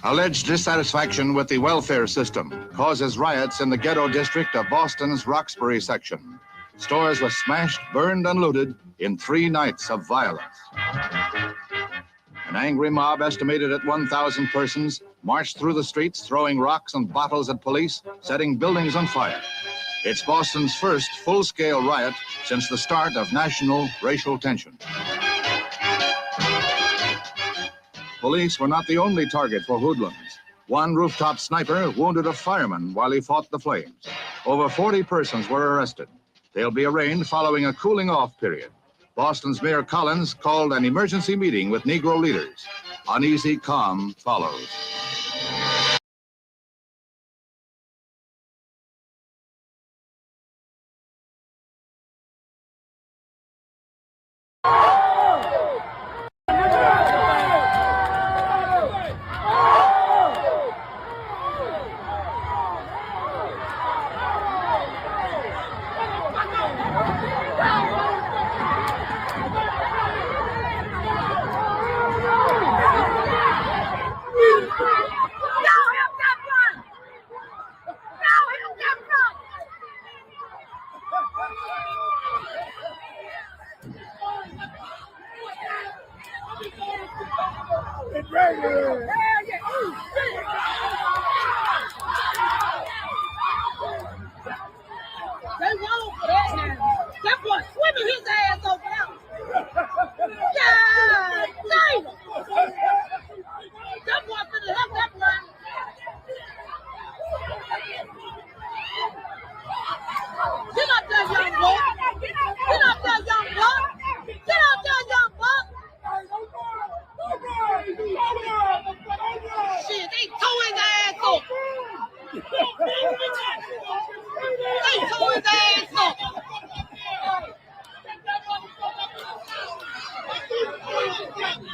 Alleged dissatisfaction with the welfare system causes riots in the ghetto district of Boston's Roxbury section. Stores were smashed, burned, and looted in 3 nights of violence. An angry mob estimated at 1,000 persons marched through the streets, throwing rocks and bottles at police, setting buildings on fire. It's Boston's first full-scale riot since the start of national racial tension. Police were not the only target for hoodlums. One rooftop sniper wounded a fireman while he fought the flames. Over 40 persons were arrested. They'll be arraigned following a cooling-off period. Boston's Mayor Collins called an emergency meeting with Negro leaders. Uneasy calm follows.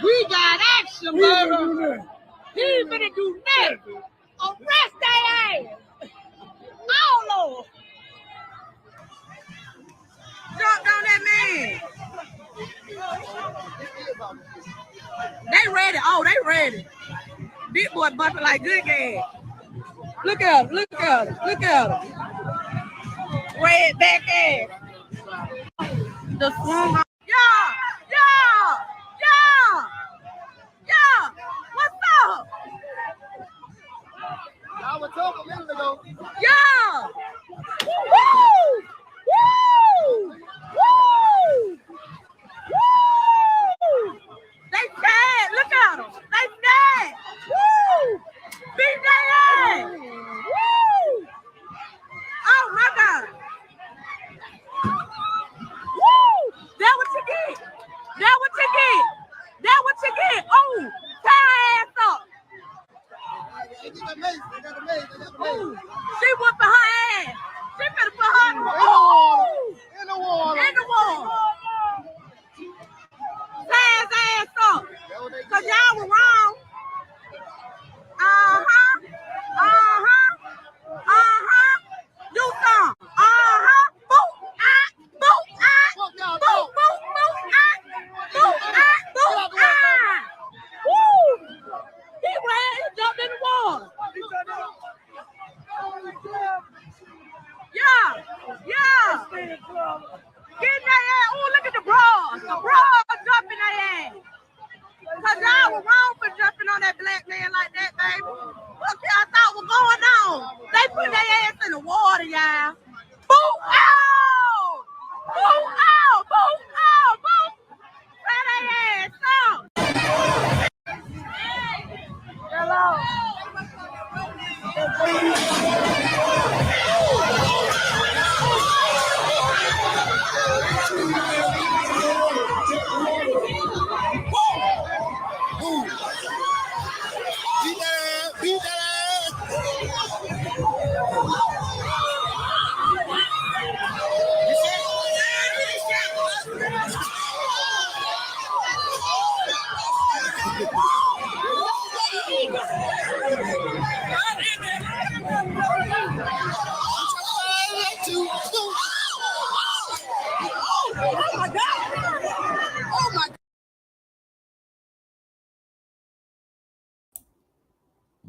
We got action, murder. He ain't finna do nothing. Arrest that ass. Oh, Lord. Jump on that man. They ready. Oh, they ready. Big boy bumping like good gas. Look at him. Look at him. Look at him. Red back ass. The swung. Yeah. Yeah. Yeah. Yeah. What's up? I was talking a minute ago. Yeah. Woo. Woo. Woo. Woo. They scared. Look at them. They scared. Woo. Beat their ass. Woo. Oh, my God. Woo. That what you get. That what you get. That what you get. Oh, tie ass up. Ooh. She whooping her ass. She finna put her in the water. In the water. In the water. Tie his ass up. Because y'all were wrong. Uh-huh. Uh-huh. Uh-huh. Do some. Uh-huh. Boop. Ah. Boop. Ah. Boop. Boop. Boop. Ah. Boop. Ah. Boop. Ah. Woo. He ran. He jumped in the water. Yeah. Yeah. Get in their ass. Oh, look at the bras. The bras jumping their ass. Because y'all were wrong for jumping on that black man like that, baby. What y'all thought was going on? They put their ass in the water, y'all. Boo! Out! Boo! Out! Boo! Out! Boo! Let their ass out! Hello. Beat that Oh my God! Oh my God!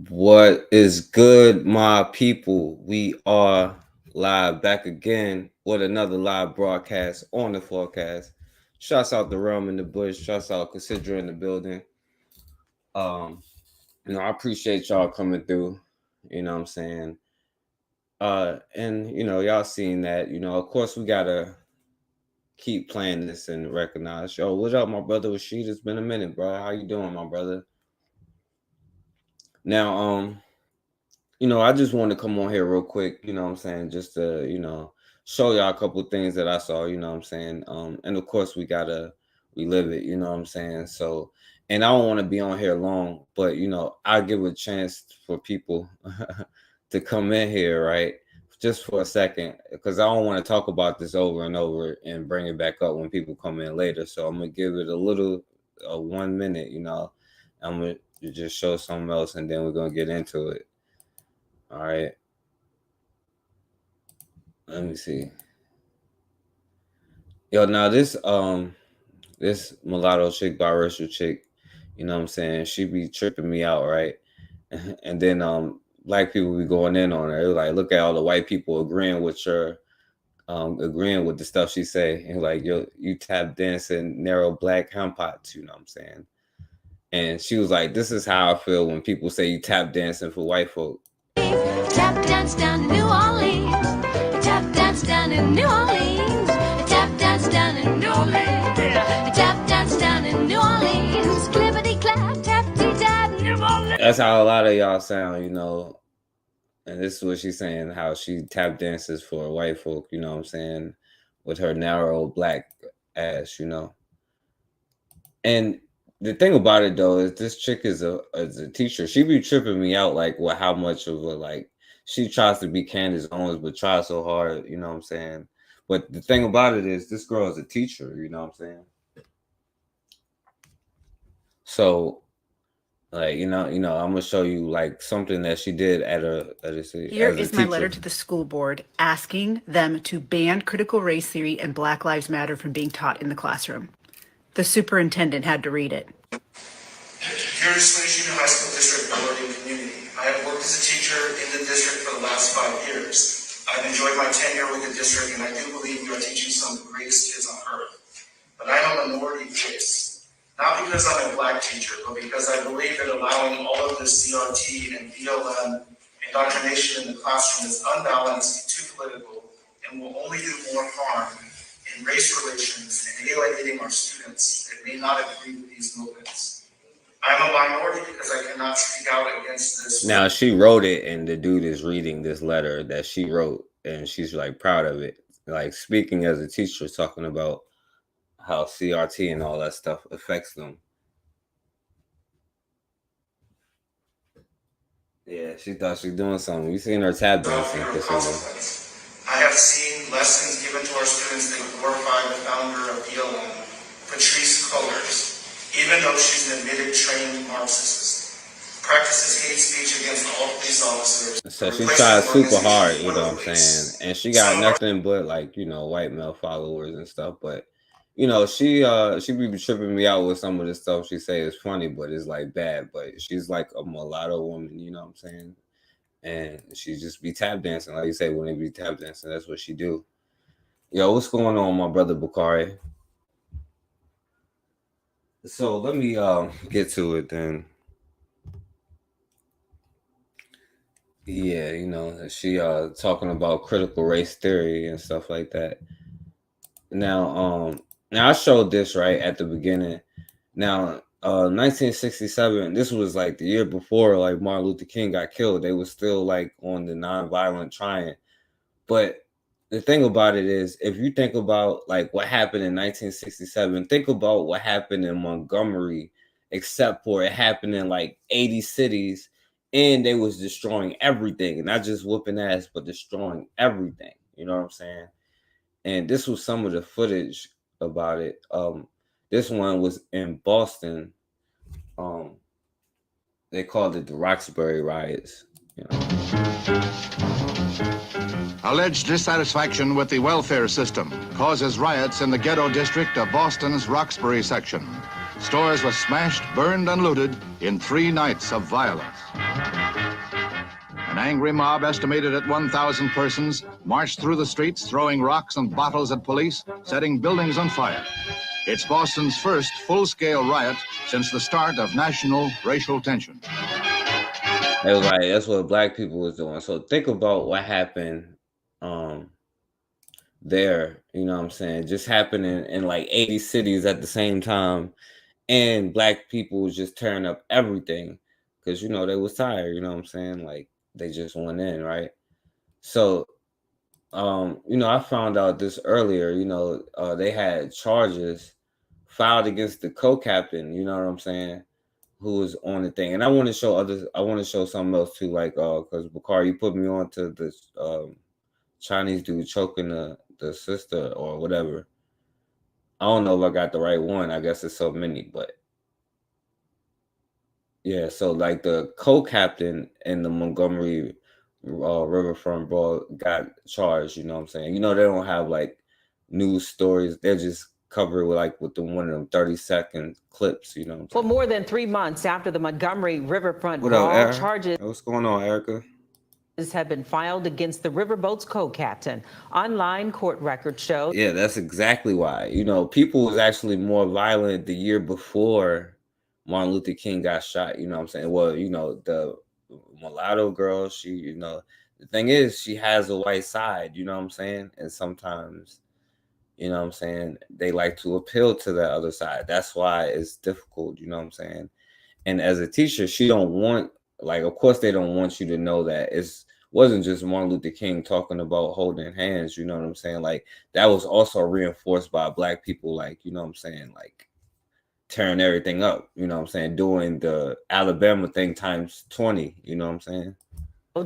What is good, my people? We are live back again with another live broadcast on the forecast. Shouts out the Realm in the Bush. Shouts out Consider in the building. I appreciate y'all coming through. You know what I'm saying? And y'all seeing that. Of course, we gotta keep playing this and recognize. Yo, what up, my brother Rashid? It's been a minute, bro. How you doing, my brother? Now, I just wanted to come on here real quick, just to, show y'all a couple of things that I saw, and of course we gotta relive it, So, and I don't want to be on here long, but I'll give a chance for people to come in here, right? Just for a second, because I don't want to talk about this over and over and bring it back up when people come in later. So I'm gonna give it a 1 minute, I'm gonna just show something else and then we're gonna get into it. All right. Let me see. Yo, now this mulatto chick, biracial chick, she be tripping me out, right? And then black people be going in on her. Like, look at all the white people agreeing with her, agreeing with the stuff she say. And like, yo, you tap dancing narrow black ham pots, And she was like, this is how I feel when people say you tap dancing for white folk. Tap dance down in New Orleans. Tap dance down in New Orleans. Tap dance down in New Orleans. Tap dance down in New Orleans. Clippity clap, tappity tap, New Orleans. That's how a lot of y'all sound, And this is what she's saying, how she tap dances for white folk, with her narrow black ass, And the thing about it though is this chick is a teacher. She be tripping me out like how much of a she tries to be Candace Owens but tries so hard, But the thing about it is this girl is a teacher, So I'm gonna show you something that she did at a Here is my letter to the school board asking them to ban critical race theory and Black Lives Matter from being taught in the classroom. The superintendent had to read it. Here at SWING Junior High School District Building Community, I have worked as a teacher in the district for the last 5 years. I've enjoyed my tenure with the district, and I do believe we are teaching some of the greatest kids on earth. But I am a minority voice, not because I'm a black teacher, but because I believe that allowing all of this CRT and BLM indoctrination in the classroom is unbalanced, too political, and will only do more harm in race relations and alienating our students that may not agree with these movements. I'm a minority because I cannot speak out against this. Now she wrote it, and the dude is reading this letter that she wrote, and she's proud of it. Speaking as a teacher, talking about how CRT and all that stuff affects them. Yeah, she thought she was doing something. You seen her tap dancing? I have seen lessons given to our students that glorify the founder of BLM, Patrice Cullors, even though she's an admitted trained Marxist, practices hate speech against all police officers. So she tried super hard, and she got nothing but white male followers and stuff. But she be tripping me out with some of the stuff she say is funny, but it's bad. But she's a mulatto woman, and she just be tap dancing, like you say, when they be tap dancing, that's what she do. Yo, what's going on, my brother Bakari? So let me get to it then. Yeah, she talking about critical race theory and stuff like that. Now I showed this right at the beginning. Now 1967, this was the year before Martin Luther King got killed. They was still on the nonviolent trying. But the thing about it is, if you think about what happened in 1967, think about what happened in Montgomery, except for it happened in 80 cities, and they was destroying everything, and not just whooping ass, but destroying everything. You know what I'm saying? And this was some of the footage about it. This one was in Boston. They called it the Roxbury riots. Alleged dissatisfaction with the welfare system causes riots in the ghetto district of Boston's Roxbury section. Stores were smashed, burned, and looted in 3 nights of violence. An angry mob estimated at 1,000 persons marched through the streets, throwing rocks and bottles at police, setting buildings on fire. It's Boston's first full-scale riot since the start of national racial tension. It was like that's what black people was doing. So think about what happened there, you know what I'm saying? Just happening in like 80 cities at the same time, and black people was just tearing up everything because you know they was tired, you know what I'm saying? Like they just went in, right? So you know, I found out this earlier, you know, they had charges filed against the co-captain, you know what I'm saying, who was on the thing. And I want to show others, I want to show something else too, like because Bakar, you put me on to this Chinese dude choking the sister or whatever. I don't know if I got the right one. I guess it's so many, but yeah, so like the co-captain in the Montgomery Riverfront brawl got charged, you know what I'm saying? You know, they don't have like news stories. They're just covered with like with one of them 30-second clips, you know what I'm saying? Well, more than 3 months after the Montgomery Riverfront brawl, charges what's going on, Erica? Have been filed against the riverboat's co-captain. Online court records show. Yeah, that's exactly why. You know, people was actually more violent the year before Martin Luther King got shot, you know what I'm saying? Well, you know, the mulatto girl, she, you know, the thing is she has a white side, you know what I'm saying? And sometimes, you know what I'm saying, they like to appeal to that other side. That's why it's difficult, you know what I'm saying? And as a teacher, she don't want, like, of course they don't want you to know that wasn't just Martin Luther King talking about holding hands, you know what I'm saying? Like, that was also reinforced by black people, like, you know what I'm saying? Like, tearing everything up, you know what I'm saying? Doing the Alabama thing times 20, you know what I'm saying?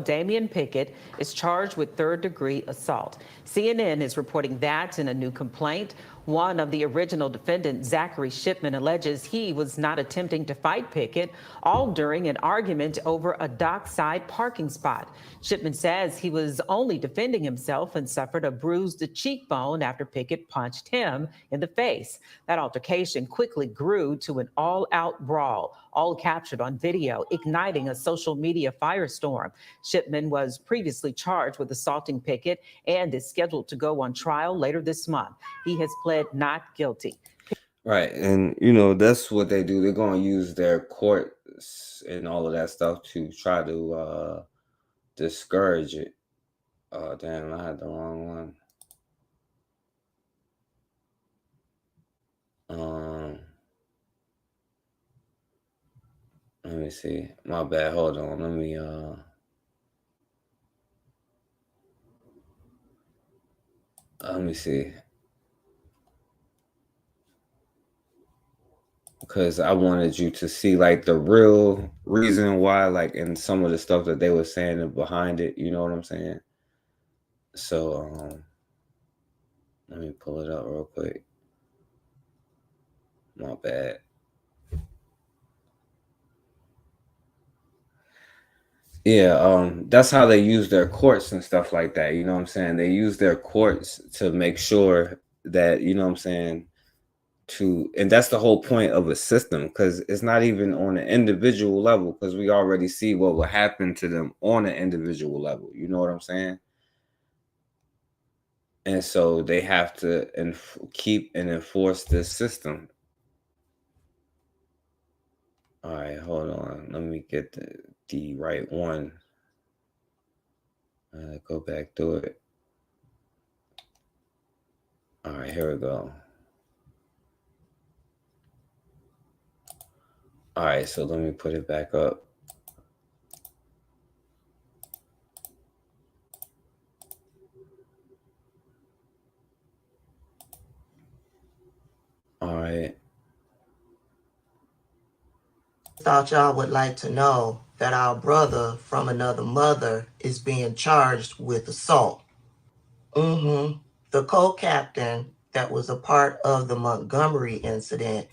Damian Pickett is charged with third-degree assault. CNN is reporting that in a new complaint. One of the original defendants, Zachary Shipman, alleges he was not attempting to fight Pickett, all during an argument over a dockside parking spot. Shipman says he was only defending himself and suffered a bruised cheekbone after Pickett punched him in the face. That altercation quickly grew to an all-out brawl, all captured on video, igniting a social media firestorm. Shipman was previously charged with assaulting Pickett and is scheduled to go on trial later this month. He has pled not guilty. Right. And, you know, that's what they do. They're going to use their courts and all of that stuff to try to discourage it. Oh, damn, I had the wrong one. Let me see. My bad. Hold on. Let me see. Because I wanted you to see like the real reason why, like, and some of the stuff that they were saying behind it, you know what I'm saying? So let me pull it up real quick. My bad. Yeah, that's how they use their courts and stuff like that, you know what I'm saying? They use their courts to make sure that, you know what I'm saying, and that's the whole point of a system, because it's not even on an individual level, because we already see what will happen to them on an individual level, you know what I'm saying? And so they have to keep and enforce this system. All right, hold on. Let me get the right one. Go back to it. All right, here we go. All right, so let me put it back up. All right. Thought y'all would like to know that our brother from another mother is being charged with assault. The co-captain that was a part of the Montgomery incident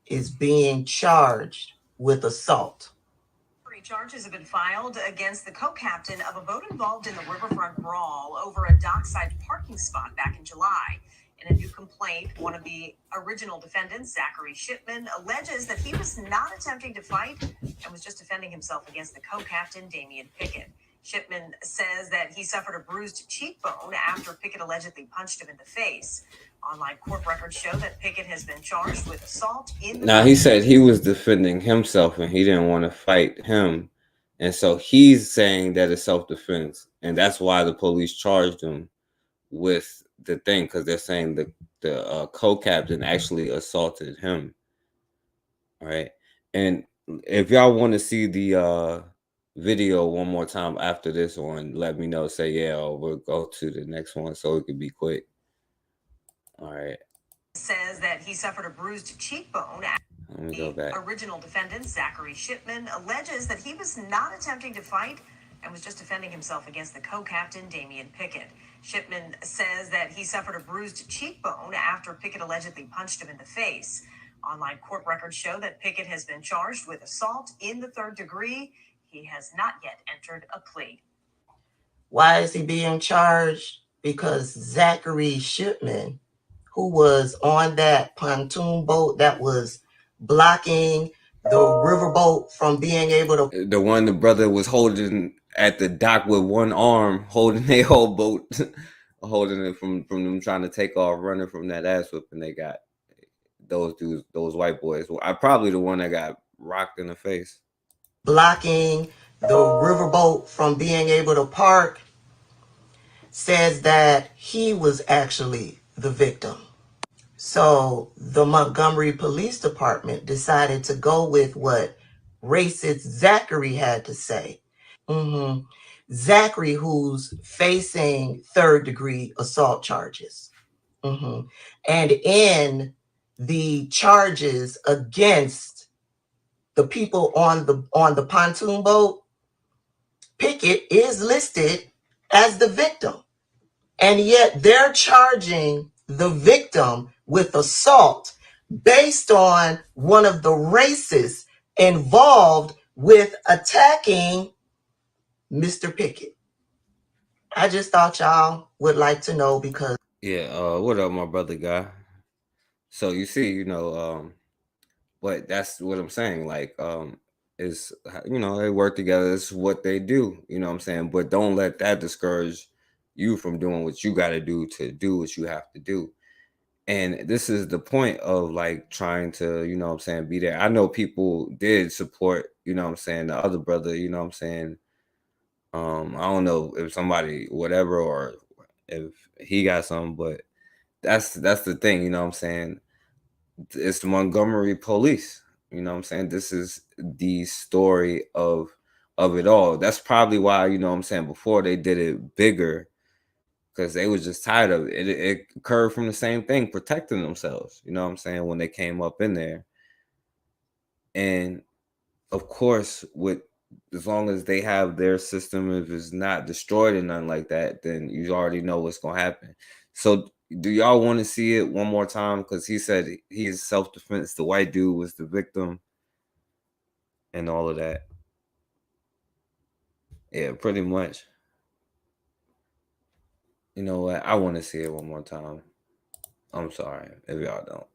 is being charged with assault. Charges have been filed against the co-captain of a boat involved in the riverfront brawl over a dockside parking spot back in July. In a new complaint, one of the original defendants, Zachary Shipman, alleges that he was not attempting to fight and was just defending himself against the co-captain, Damian Pickett. Shipman says that he suffered a bruised cheekbone after Pickett allegedly punched him in the face. Online court records show that Pickett has been charged with assault in the... Now, he said he was defending himself and he didn't want to fight him. And so he's saying that it's self-defense. And that's why the police charged him with the thing, because they're saying the co-captain actually assaulted him. All right. And if y'all want to see the video one more time after this one, let me know. Say yeah, or we'll go to the next one so it can be quick. All right. Says that he suffered a bruised cheekbone. Let me go back. The original defendant, Zachary Shipman, alleges that he was not attempting to fight and was just defending himself against the co-captain, Damian Pickett. Shipman says that he suffered a bruised cheekbone after Pickett allegedly punched him in the face. Online court records show that Pickett has been charged with assault in the third degree. He has not yet entered a plea. Why is he being charged? Because Zachary Shipman, who was on that pontoon boat that was blocking the riverboat from being able to... The one the brother was holding at the dock with one arm, holding their whole boat, holding it from them trying to take off, running from that ass whipping they got. Those dudes, those white boys. I probably the one that got rocked in the face. Blocking the riverboat from being able to park, says that he was actually the victim. So the Montgomery Police Department decided to go with what racist Zachary had to say. Zachary, who's facing third-degree assault charges. And in the charges against the people on the pontoon boat, Pickett is listed as the victim. And yet they're charging the victim with assault based on one of the racists involved with attacking Mr. Pickett. I just thought y'all would like to know because... Yeah, what up, my brother guy? So you see, but that's what I'm saying. Like, is, they work together. It's what they do. You know what I'm saying? But don't let that discourage you from doing what you got to do what you have to do. And this is the point of like trying to, be there. I know people did support, the other brother, I don't know if somebody, whatever, or if he got something, but that's the thing, it's the Montgomery police, this is the story of it all. That's probably why, before they did it bigger, because they was just tired of it. It occurred from the same thing, protecting themselves, when they came up in there. And of course, as long as they have their system, if it's not destroyed and nothing like that, then you already know what's going to happen. So do y'all want to see it one more time? Because he said he's self-defense. The white dude was the victim and all of that. Yeah, pretty much. You know what? I want to see it one more time. I'm sorry if y'all don't.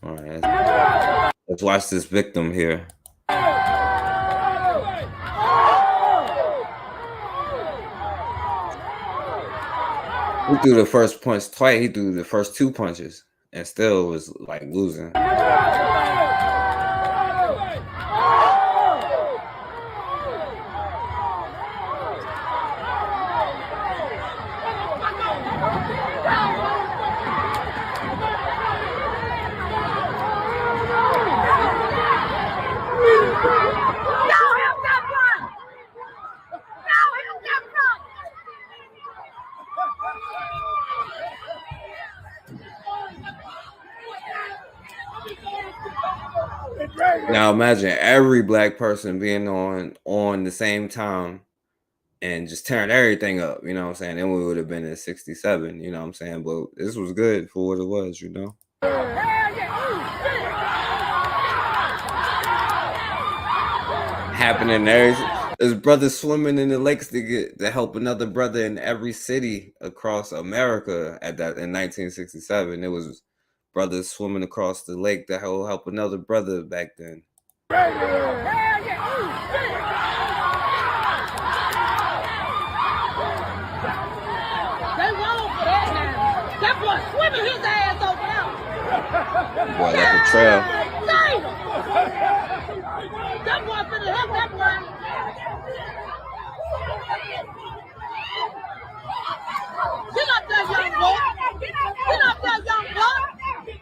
All right. Let's watch this victim here. He threw the first punch twice. He threw the first two punches and still was like losing. Now imagine every black person being on the same time and just tearing everything up, Then we would have been in 67, But this was good for what it was, Happening there. There's brothers swimming in the lakes to help another brother in every city across America in 1967. It was brothers swimming across the lake to help another brother back then. That boy swimming his ass over there. Boy, like a trail. That boy finna help that boy. Get up there, young buck. Get up there, young buck.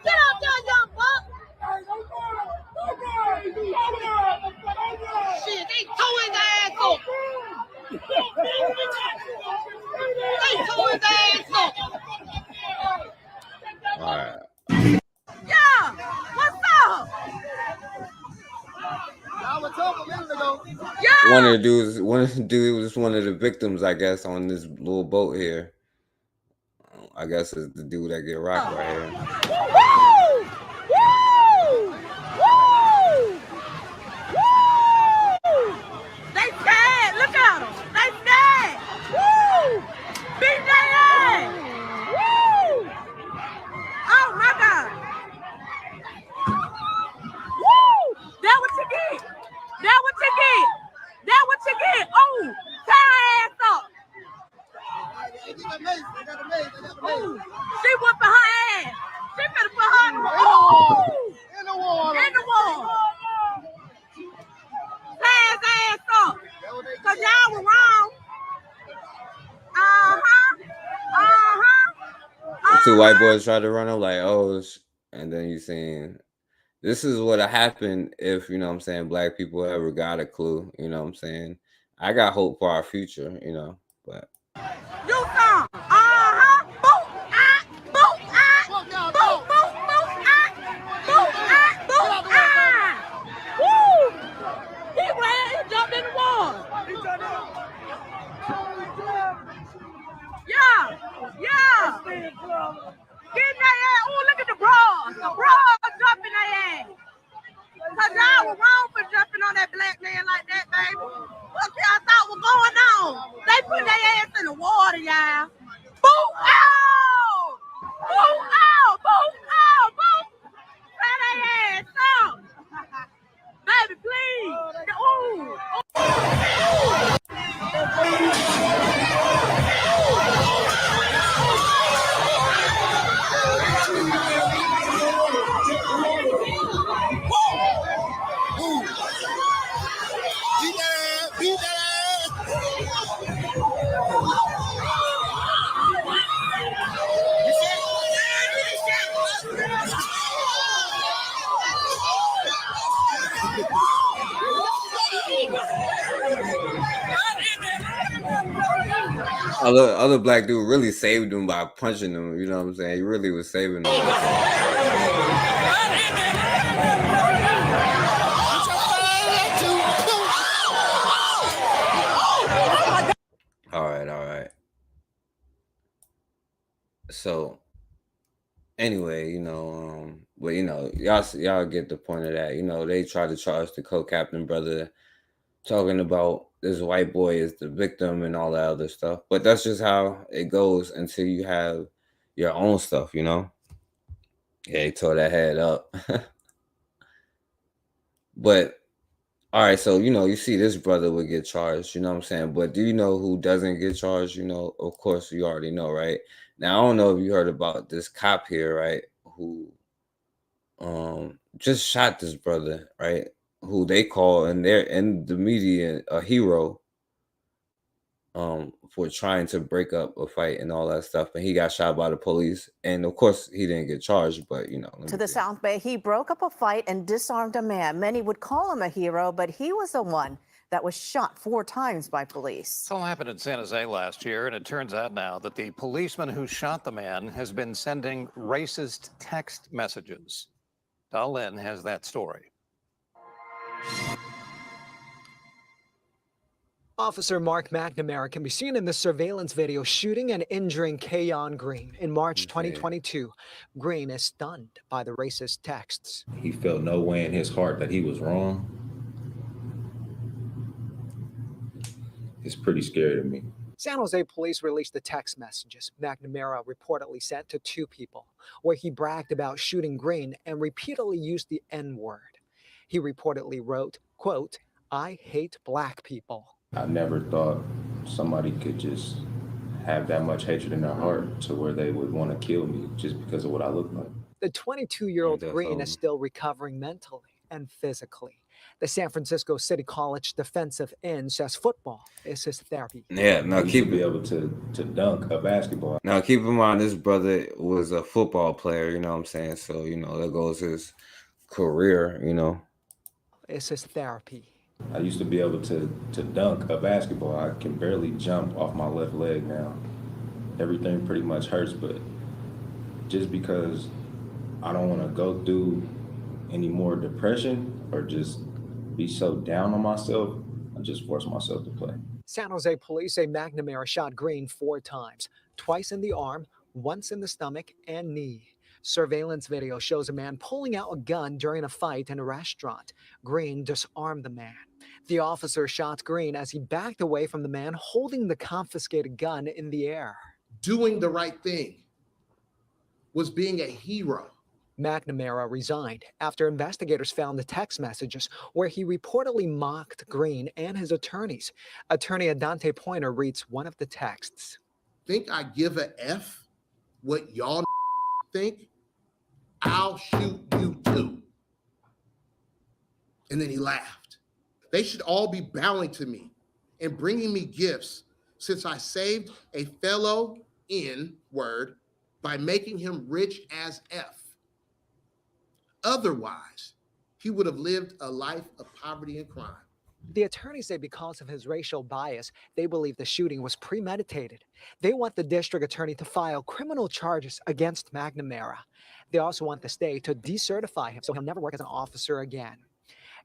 Get up there, young buck. Shit, they tore his ass up. They tore his ass up. All right. Yeah, what's up? I was talking a minute ago. Yeah. One of the dudes was one of the victims, I guess, on this little boat here. I guess it's the dude that get rocked right here. Woo! Woo! Woo! Woo! They scared. Look at them. They scared. Woo! Beat their ass. Woo! Oh my God. Woo! That what you get. That what you get. That what you get. Oh, tie her ass up. Ooh, she whooping her ass. She finna put her in the water. In the water. In the water. Tie his ass up. Cause y'all were wrong. Two white boys try to run up like, oh, and then you seen this is what happened if, you know what I'm saying, black people ever got a clue, you know what I'm saying? I got hope for our future, you know, but. You some. Boop, boop, boop, boop, boop, boop, Woo! He ran, he jumped in the water. Yeah. Get in their ass. Oh, look at the bras. The bras jumping their ass. Cause y'all were wrong for jumping on that black man like that, baby. What y'all thought was going on? They put their ass in the water, y'all. Boo! Ow! Boo! Ow! Boo! Ow! Boo! Turn their ass up. Baby, please. Ooh. Beat that Other black dude really saved him by punching him. You know what I'm saying? He really was saving him. All right. So, anyway, you know, but you know, y'all get the point of that. You know, they try to charge the co-captain brother, talking about this white boy is the victim and all that other stuff. But that's just how it goes until you have your own stuff, you know? Yeah, he tore that head up. But, all right, so, you know, you see this brother would get charged, you know what I'm saying? But do you know who doesn't get charged? You know, of course, you already know, right? Now, I don't know if you heard about this cop here, right, who just shot this brother, right? Who they call in the media a hero for trying to break up a fight and all that stuff, and he got shot by the police, and of course he didn't get charged, but you know. To the South Bay, he broke up a fight and disarmed a man. Many would call him a hero, but he was the one that was shot 4 times by police. It all happened in San Jose last year, and it turns out now that the policeman who shot the man has been sending racist text messages. Dal Lin has that story. Officer Mark McNamara can be seen in the surveillance video shooting and injuring Keyon Green. In March 2022, Green is stunned by the racist texts. He felt no way in his heart that he was wrong. it's pretty scary to me. San Jose police released the text messages McNamara reportedly sent to 2 people, where he bragged about shooting Green and repeatedly used the N-word. He reportedly wrote, quote, "I hate black people." I never thought somebody could just have that much hatred in their heart to where they would want to kill me just because of what I look like. The 22-year-old Green is still recovering mentally and physically. The San Francisco City College defensive end says football is his therapy. Yeah, now keep be able to dunk a basketball. Now keep in mind, this brother was a football player. You know what I'm saying? So there goes his career. It's his therapy. I used to be able to dunk a basketball. I can barely jump off my left leg now. Everything pretty much hurts, but just because I don't want to go through any more depression or just be so down on myself, I just force myself to play. San Jose police say McNamara shot Green 4 times, twice in the arm, once in the stomach and knee. Surveillance video shows a man pulling out a gun during a fight in a restaurant. Green disarmed the man. The officer shot Green as he backed away from the man holding the confiscated gun in the air. Doing the right thing was being a hero. McNamara resigned after investigators found the text messages where he reportedly mocked Green and his attorneys. Attorney Adante Pointer reads one of the texts. Think I give a F what y'all think? I'll shoot you too. And then he laughed. They should all be bowing to me and bringing me gifts since I saved a fellow N-word by making him rich as F. Otherwise, he would have lived a life of poverty and crime. The attorneys say because of his racial bias, they believe the shooting was premeditated. They want the district attorney to file criminal charges against McNamara. They also want the state to decertify him so he'll never work as an officer again.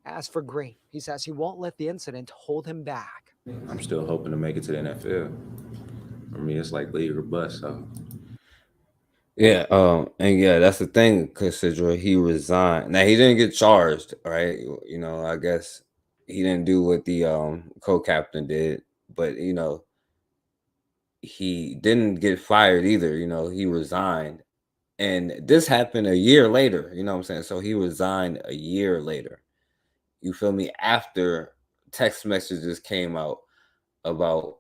As for Green, he says he won't let the incident hold him back. I'm still hoping to make it to the NFL. For me, it's like league or bust, so. Yeah, and yeah, that's the thing, considering he resigned. Now he didn't get charged, right? I guess he didn't do what the co-captain did, but he didn't get fired either. He resigned, and this happened a year later. You know what I'm saying? So he resigned a year later. You feel me? After text messages came out about,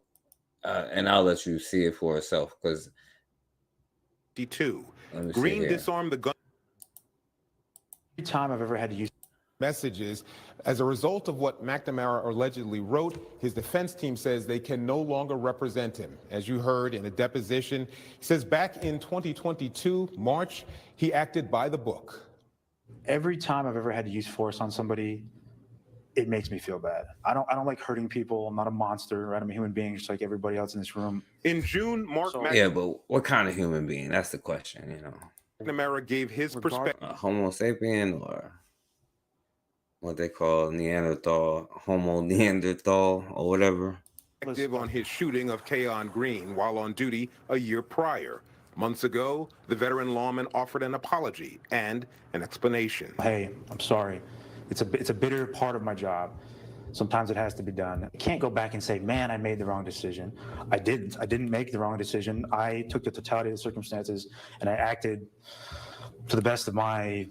and I'll let you see it for yourself because. Green disarmed the gun. Every time I've ever had to use messages as a result of what McNamara allegedly wrote, his defense team says they can no longer represent him. As you heard in a deposition, he says back in 2022, March, he acted by the book. Every time I've ever had to use force on somebody, it makes me feel bad. I don't like hurting people. I'm not a monster, right? I'm a human being just like everybody else in this room. In June, Yeah, but what kind of human being? That's the question, McNamara gave his perspective. A Homo sapien or what they call Neanderthal, Homo Neanderthal or whatever. On his shooting of Keon Green while on duty a year prior. Months ago, the veteran lawman offered an apology and an explanation. Hey, I'm sorry. It's a bitter part of my job. Sometimes it has to be done. I can't go back and say, man, I made the wrong decision. I didn't make the wrong decision. I took the totality of the circumstances and I acted to the best of my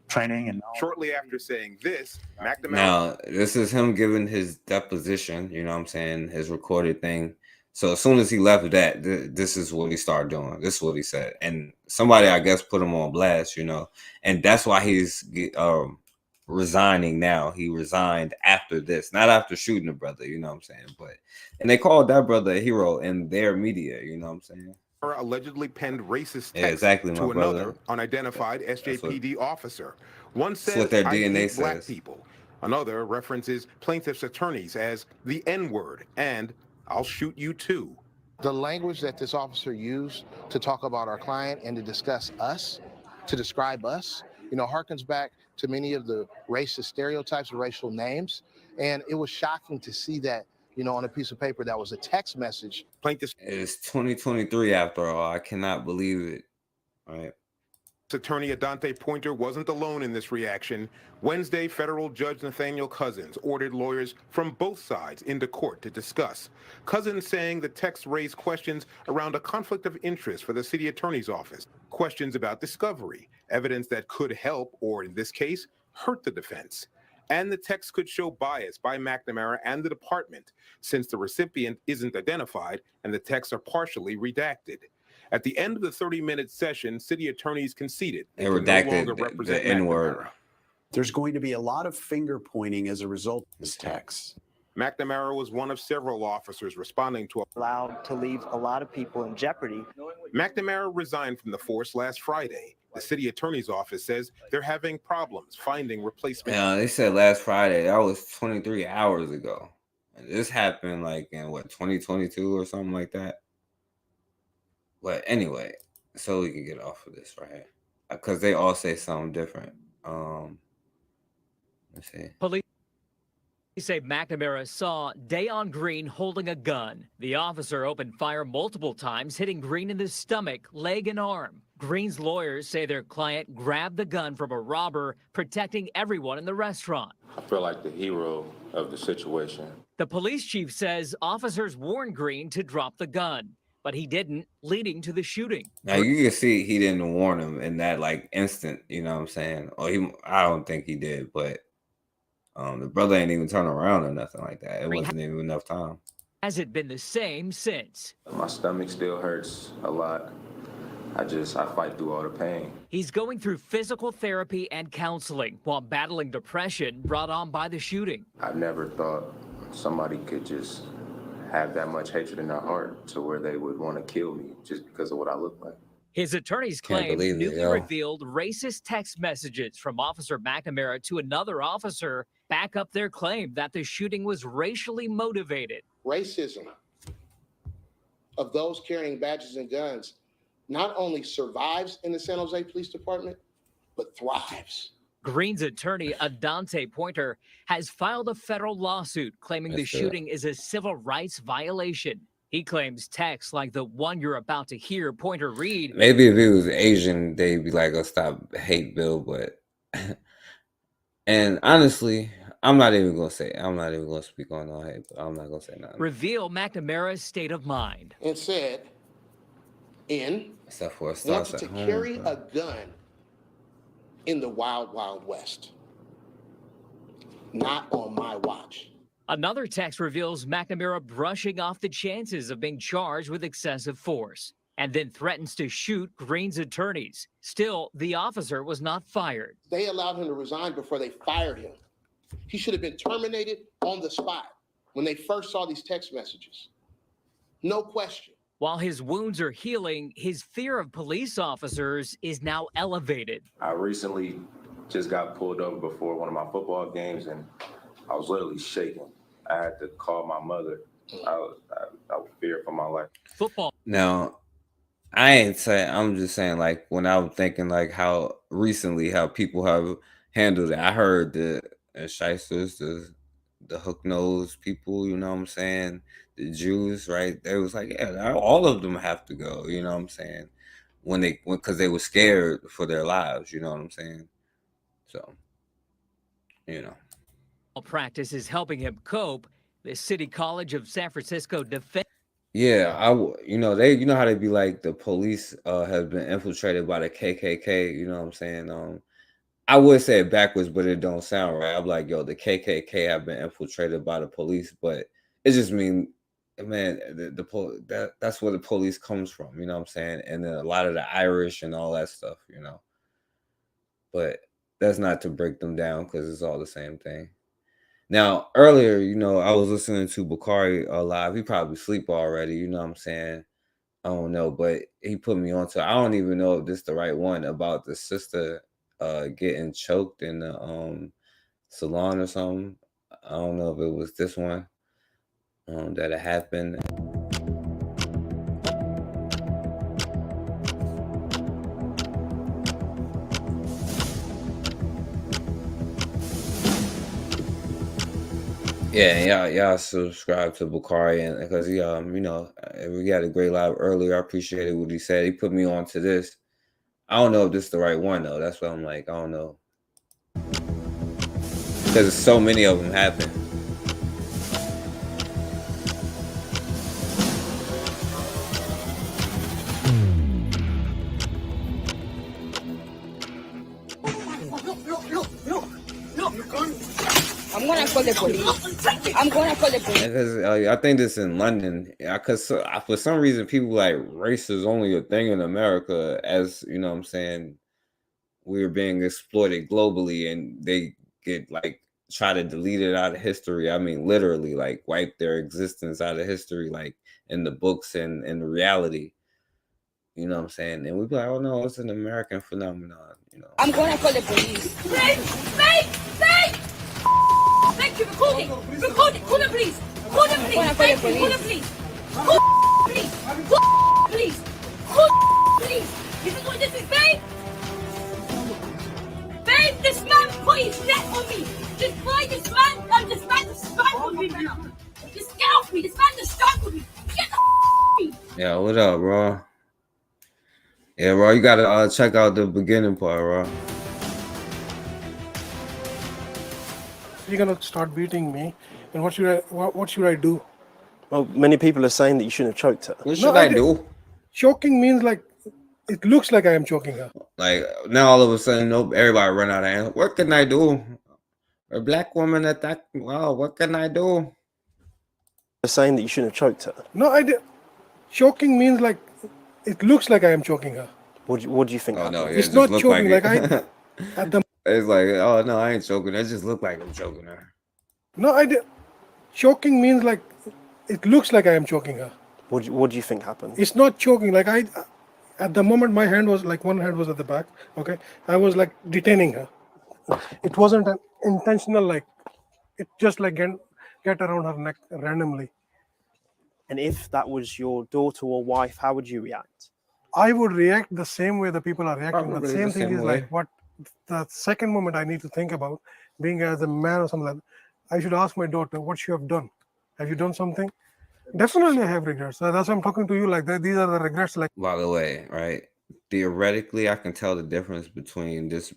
training. And shortly after saying this, McNamara. Now, this is him giving his deposition, his recorded thing. So as soon as he left that, this is what he started doing. This is what he said. And somebody, I guess, put him on blast, and that's why he's resigning now. He resigned after this, not after shooting the brother, and they called that brother a hero in their media, allegedly penned racist text exactly, to brother. Another unidentified SJPD officer. One says what their I DNA hate says. black people. Another references plaintiff's attorneys as the N-word and I'll shoot you too. The language that this officer used to talk about our client and to discuss us, to describe us, harkens back to many of the racist stereotypes and racial names. And it was shocking to see that, on a piece of paper that was a text message. It's 2023 after all. I cannot believe it. All right. Attorney Adante Pointer wasn't alone in this reaction. Wednesday, federal judge Nathaniel Cousins ordered lawyers from both sides into court to discuss. Cousins saying the text raised questions around a conflict of interest for the city attorney's office, questions about discovery, evidence that could help, or in this case, hurt the defense. And the text could show bias by McNamara and the department, since the recipient isn't identified and the texts are partially redacted. At the end of the 30-minute session, city attorneys conceded They could no redacted longer represent the N-word. McNamara. There's going to be a lot of finger pointing as a result of this text. McNamara was one of several officers responding to allowed to leave a lot of people in jeopardy. McNamara resigned from the force last Friday. The city attorney's office says they're having problems finding replacement. Yeah, they said last Friday. That was 23 hours ago. And this happened like in what, 2022 or something like that. But anyway, so we can get off of this right here, because they all say something different. Let's see. Police say McNamara saw Dayon Green holding a gun. The officer opened fire multiple times, hitting Green in the stomach, leg, and arm. Green's lawyers say their client grabbed the gun from a robber, protecting everyone in the restaurant. I feel like the hero of the situation. The police chief says officers warned Green to drop the gun, but he didn't, leading to the shooting. Now you can see he didn't warn him in that like instant, you know what I'm saying? Or I don't think he did, but the brother ain't even turn around or nothing like that. It wasn't even enough time. Has it been the same since? My stomach still hurts a lot. I fight through all the pain. He's going through physical therapy and counseling while battling depression brought on by the shooting. I never thought somebody could just have that much hatred in their heart to where they would want to kill me just because of what I look like. His attorneys claim newly revealed racist text messages from Officer McNamara to another officer back up their claim that the shooting was racially motivated. Racism of those carrying badges and guns not only survives in the San Jose Police Department, but thrives. Green's attorney, Adante Pointer, has filed a federal lawsuit claiming the shooting is a civil rights violation. He claims texts like the one you're about to hear Pointer read. Maybe if he was Asian, they'd be like, "Oh, stop hate Bill," but and honestly, I'm not even gonna say. I'm not even gonna speak on no hate. But I'm not gonna say nothing. Reveal McNamara's state of mind. And said, except for it wanted starts to at home, carry bro. a gun in the wild, wild west. Not on my watch. Another text reveals McNamara brushing off the chances of being charged with excessive force and then threatens to shoot Green's attorneys. Still, the officer was not fired. They allowed him to resign before they fired him. He should have been terminated on the spot when they first saw these text messages. No question. While his wounds are healing, his fear of police officers is now elevated. I recently just got pulled over before one of my football games, and I was literally shaking. I had to call my mother. I was feared for my life. Football. Now, I ain't saying. I'm just saying, like when I'm thinking, like how recently how people have handled it. I heard the shysters, the hook nose people. You know what I'm saying? The Jews, right? They was like, yeah, all of them have to go. You know what I'm saying? Because they were scared for their lives. You know what I'm saying? So, you know. Practice is helping him cope. The City College of San Francisco defense. Yeah, you know how they be like the police has been infiltrated by the KKK. You know what I'm saying? I would say it backwards, but it don't sound right. I'm like, yo, the KKK have been infiltrated by the police, but it just mean, man, that's where the police comes from. You know what I'm saying? And then a lot of the Irish and all that stuff. You know, but that's not to break them down because it's all the same thing. Now, earlier, you know, I was listening to Bakari live. He probably sleep already, you know what I'm saying? I don't know, but he put me onto, I don't even know if this is the right one, about the sister getting choked in the salon or something. I don't know if it was this one that it happened. Yeah, y'all subscribe to Bakari, and because you know, we got a great live earlier. I appreciated what he said. He put me on to this. I don't know if this is the right one though. That's what I'm like. I don't know. Because so many of them happen. I'm gonna call the police. I'm gonna call the police. Because I think this in London. Because for some reason, people like race is only a thing in America. As you know, what I'm saying we're being exploited globally, and they get like try to delete it out of history. I mean, literally, like wipe their existence out of history, like in the books and in the reality. You know what I'm saying? And we be like, oh no, it's an American phenomenon. You know. I'm gonna call the police. Thank you. Record it. Record it. Call the police. Call the police. Call the police. Call the police. Call the police. Call the police. This is what this is, babe. Babe, this man put his neck on me. This man just strangled me now. This get off me. This man just strangled me. Get the me. Yeah, what up, bro? Yeah, bro, you gotta check out the beginning part, bro. You're gonna start beating me, and what should I do? Well, many people are saying that you shouldn't have choked her. What should I do? Choking means like it looks like I am choking her. Like now, all of a sudden, nope, everybody run out of answers. What can I do? A black woman attacked. Wow, what can I do? They're saying that you shouldn't have choked her. No, I did. Choking means like it looks like I am choking her. What do you think? Oh no, It's not choking like I. At the It's like, oh no, I ain't choking. It just looked like I'm choking her. no, I did. Choking means like it looks like I am choking her. What do you think happened? It's not choking. Like I, at the moment, my hand was like one hand was at the back. Okay, I was like detaining her. It wasn't an intentional like. It just like get around her neck randomly. And if that was your daughter or wife, how would you react? I would react the same way the people are reacting. Probably The same the thing same is way. like what the second moment I need to think about being as a man or something like that. I should ask my daughter what she have done. Have you done something? Definitely I have regrets. So that's why I'm talking to you like that. These are the regrets. Like By the way, right? Theoretically, I can tell the difference between this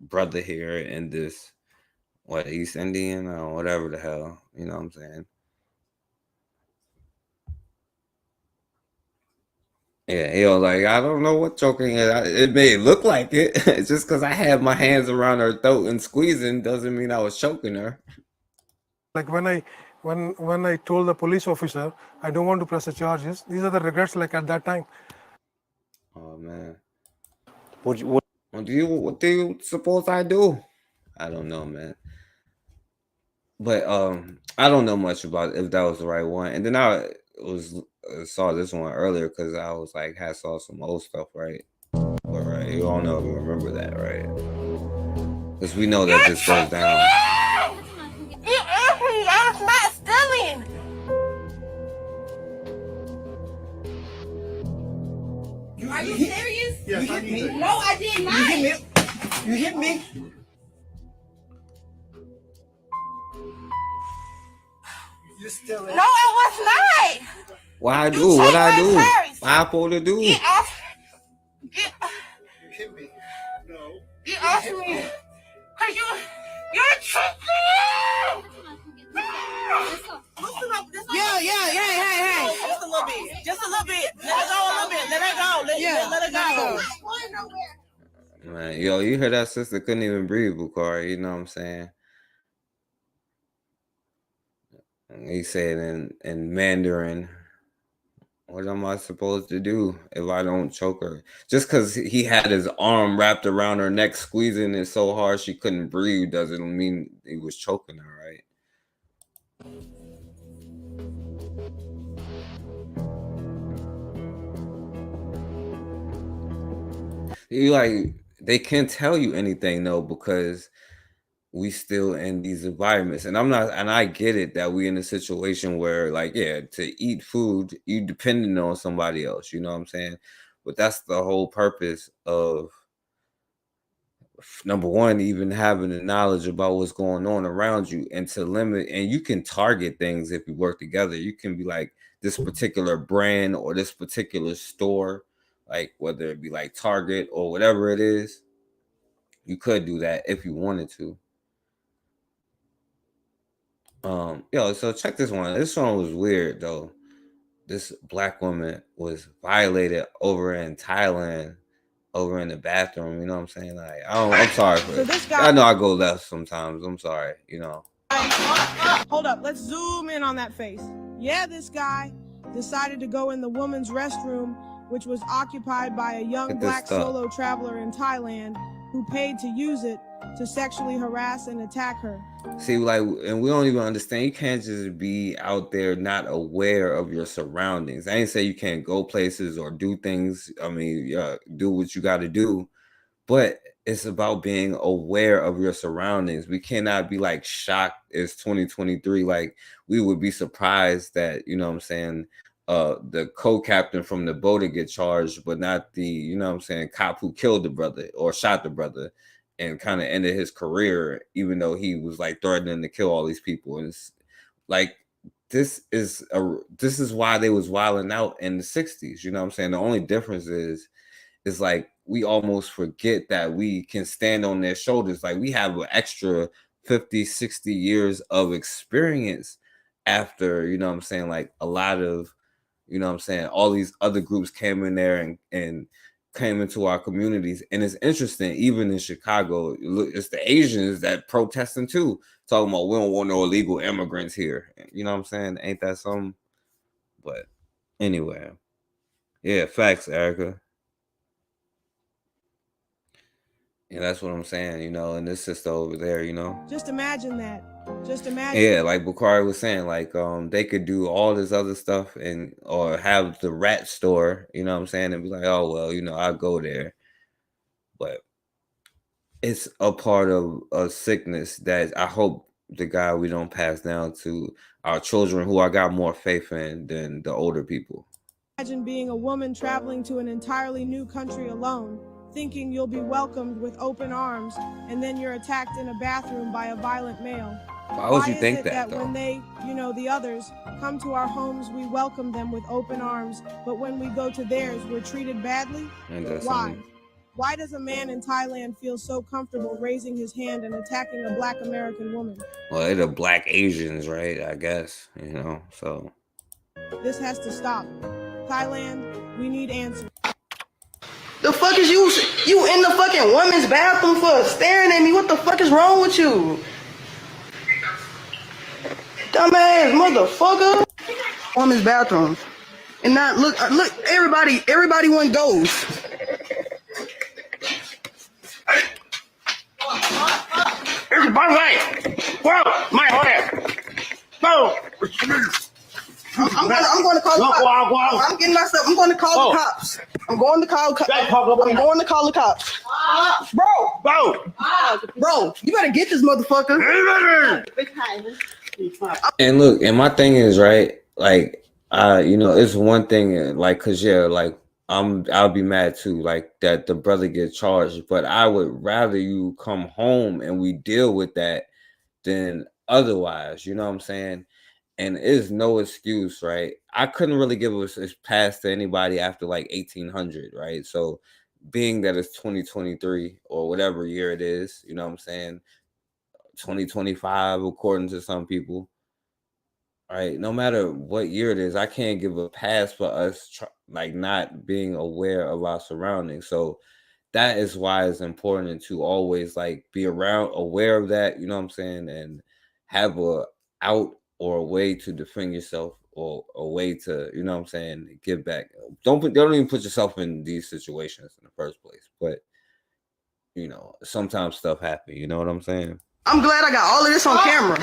brother here and this East Indian or whatever the hell. You know what I'm saying? Yeah, he was like, I don't know what choking is. It may look like it. It's just because I had my hands around her throat and squeezing doesn't mean I was choking her. like when I told the police officer I don't want to press the charges. These are the regrets like at that time. Oh man. What do you suppose I do? I don't know, man. But I don't know much about if that was the right one. And then I saw this one earlier because I was like saw some old stuff, right? But right, you all know remember that, right? Because we know that this goes down. You asked me. I'm not stealing. Are you serious? Yes, you hit me. No, I did not. You hit me. You hit me. You still No, I was not. What I do? What I do? What I supposed to do? Get off. You hit me. No. Get off me. Cause you're tripping. Yeah. Just a little bit. Just a little bit. Let it go a little bit. Let it go. Let it go. Man, yo, you heard that sister couldn't even breathe, Bukhari. You know what I'm saying? And he said in Mandarin, what am I supposed to do if I don't choke her? Just because he had his arm wrapped around her neck, squeezing it so hard she couldn't breathe, doesn't mean he was choking her, right? They can't tell you anything though, because we still in these environments. And I get it that we in a situation where to eat food, you depending on somebody else, you know what I'm saying? But that's the whole purpose of, number one, even having the knowledge about what's going on around you, and to limit, and you can target things if you work together. You can be like, this particular brand or this particular store like whether it be like Target or whatever it is. You could do that if you wanted to. Yo, so check this one. This one was weird though. This black woman was violated over in Thailand, over in the bathroom. You know what I'm saying? Like, I'm sorry for it. I know I go left sometimes. I'm sorry. You know. Hold up. Let's zoom in on that face. Yeah, this guy decided to go in the woman's restroom, which was occupied by a young black solo traveler in Thailand who paid to use it to sexually harass and attack her. See, like, and we don't even understand. You can't just be out there not aware of your surroundings. I ain't say you can't go places or do things. I mean, do what you got to do, but it's about being aware of your surroundings. We cannot be like shocked. It's 2023. Like, we would be surprised that, you know what I'm saying, the co-captain from the boat to get charged, but not the, you know what I'm saying, cop who killed the brother or shot the brother and kind of ended his career, even though he was like threatening to kill all these people. And it's like, this is why they was wilding out in the 60s. You know what I'm saying? The only difference is like, we almost forget that we can stand on their shoulders. Like, we have an extra 50, 60 years of experience after, you know what I'm saying, like a lot of, you know what I'm saying, all these other groups came in there and came into our communities. And it's interesting, even in Chicago, it's the Asians that protesting too, talking about we don't want no illegal immigrants here. You know what I'm saying? Ain't that something? But anyway, yeah, facts, Erica. Yeah, that's what I'm saying, you know, and this sister over there, you know. Just imagine that. Just imagine. Yeah, like Bakari was saying, like they could do all this other stuff or have the rat store, you know what I'm saying, and be like, oh well, you know, I'll go there. But it's a part of a sickness that I hope we don't pass down to our children, who I got more faith in than the older people. Imagine being a woman traveling to an entirely new country alone, thinking you'll be welcomed with open arms, and then you're attacked in a bathroom by a violent male. Why would you think that, though? When they, the others, come to our homes, we welcome them with open arms, but when we go to theirs, we're treated badly? Why? Why does a man in Thailand feel so comfortable raising his hand and attacking a black American woman? Well, they're the black Asians, right? I guess, you know, so. This has to stop. Thailand, we need answers. The fuck is you in the fucking women's bathroom for staring at me? What the fuck is wrong with you? Dumbass motherfucker. Women's bathroom. And not look, everybody one goes. Here's my way. Bro, my way. Bro. I'm going to call the cops. I'm getting myself. I'm going to call the cops. I'm going to call the cops. Bro, you better get this motherfucker. And look, and my thing is, right, like, you know, it's one thing, like, cause yeah, like, I'll be mad too, like that the brother gets charged, but I would rather you come home and we deal with that than otherwise. You know what I'm saying? And it's no excuse, right? I couldn't really give a pass to anybody after like 1800, right? So being that it's 2023 or whatever year it is, you know what I'm saying? 2025, according to some people, right? No matter what year it is, I can't give a pass for us like not being aware of our surroundings. So that is why it's important to always like be aware of that, you know what I'm saying? And have a out or a way to defend yourself or a way to, you know what I'm saying, give back. Don't even put yourself in these situations in the first place. But, you know, sometimes stuff happens, you know what I'm saying? I'm glad I got all of this on camera.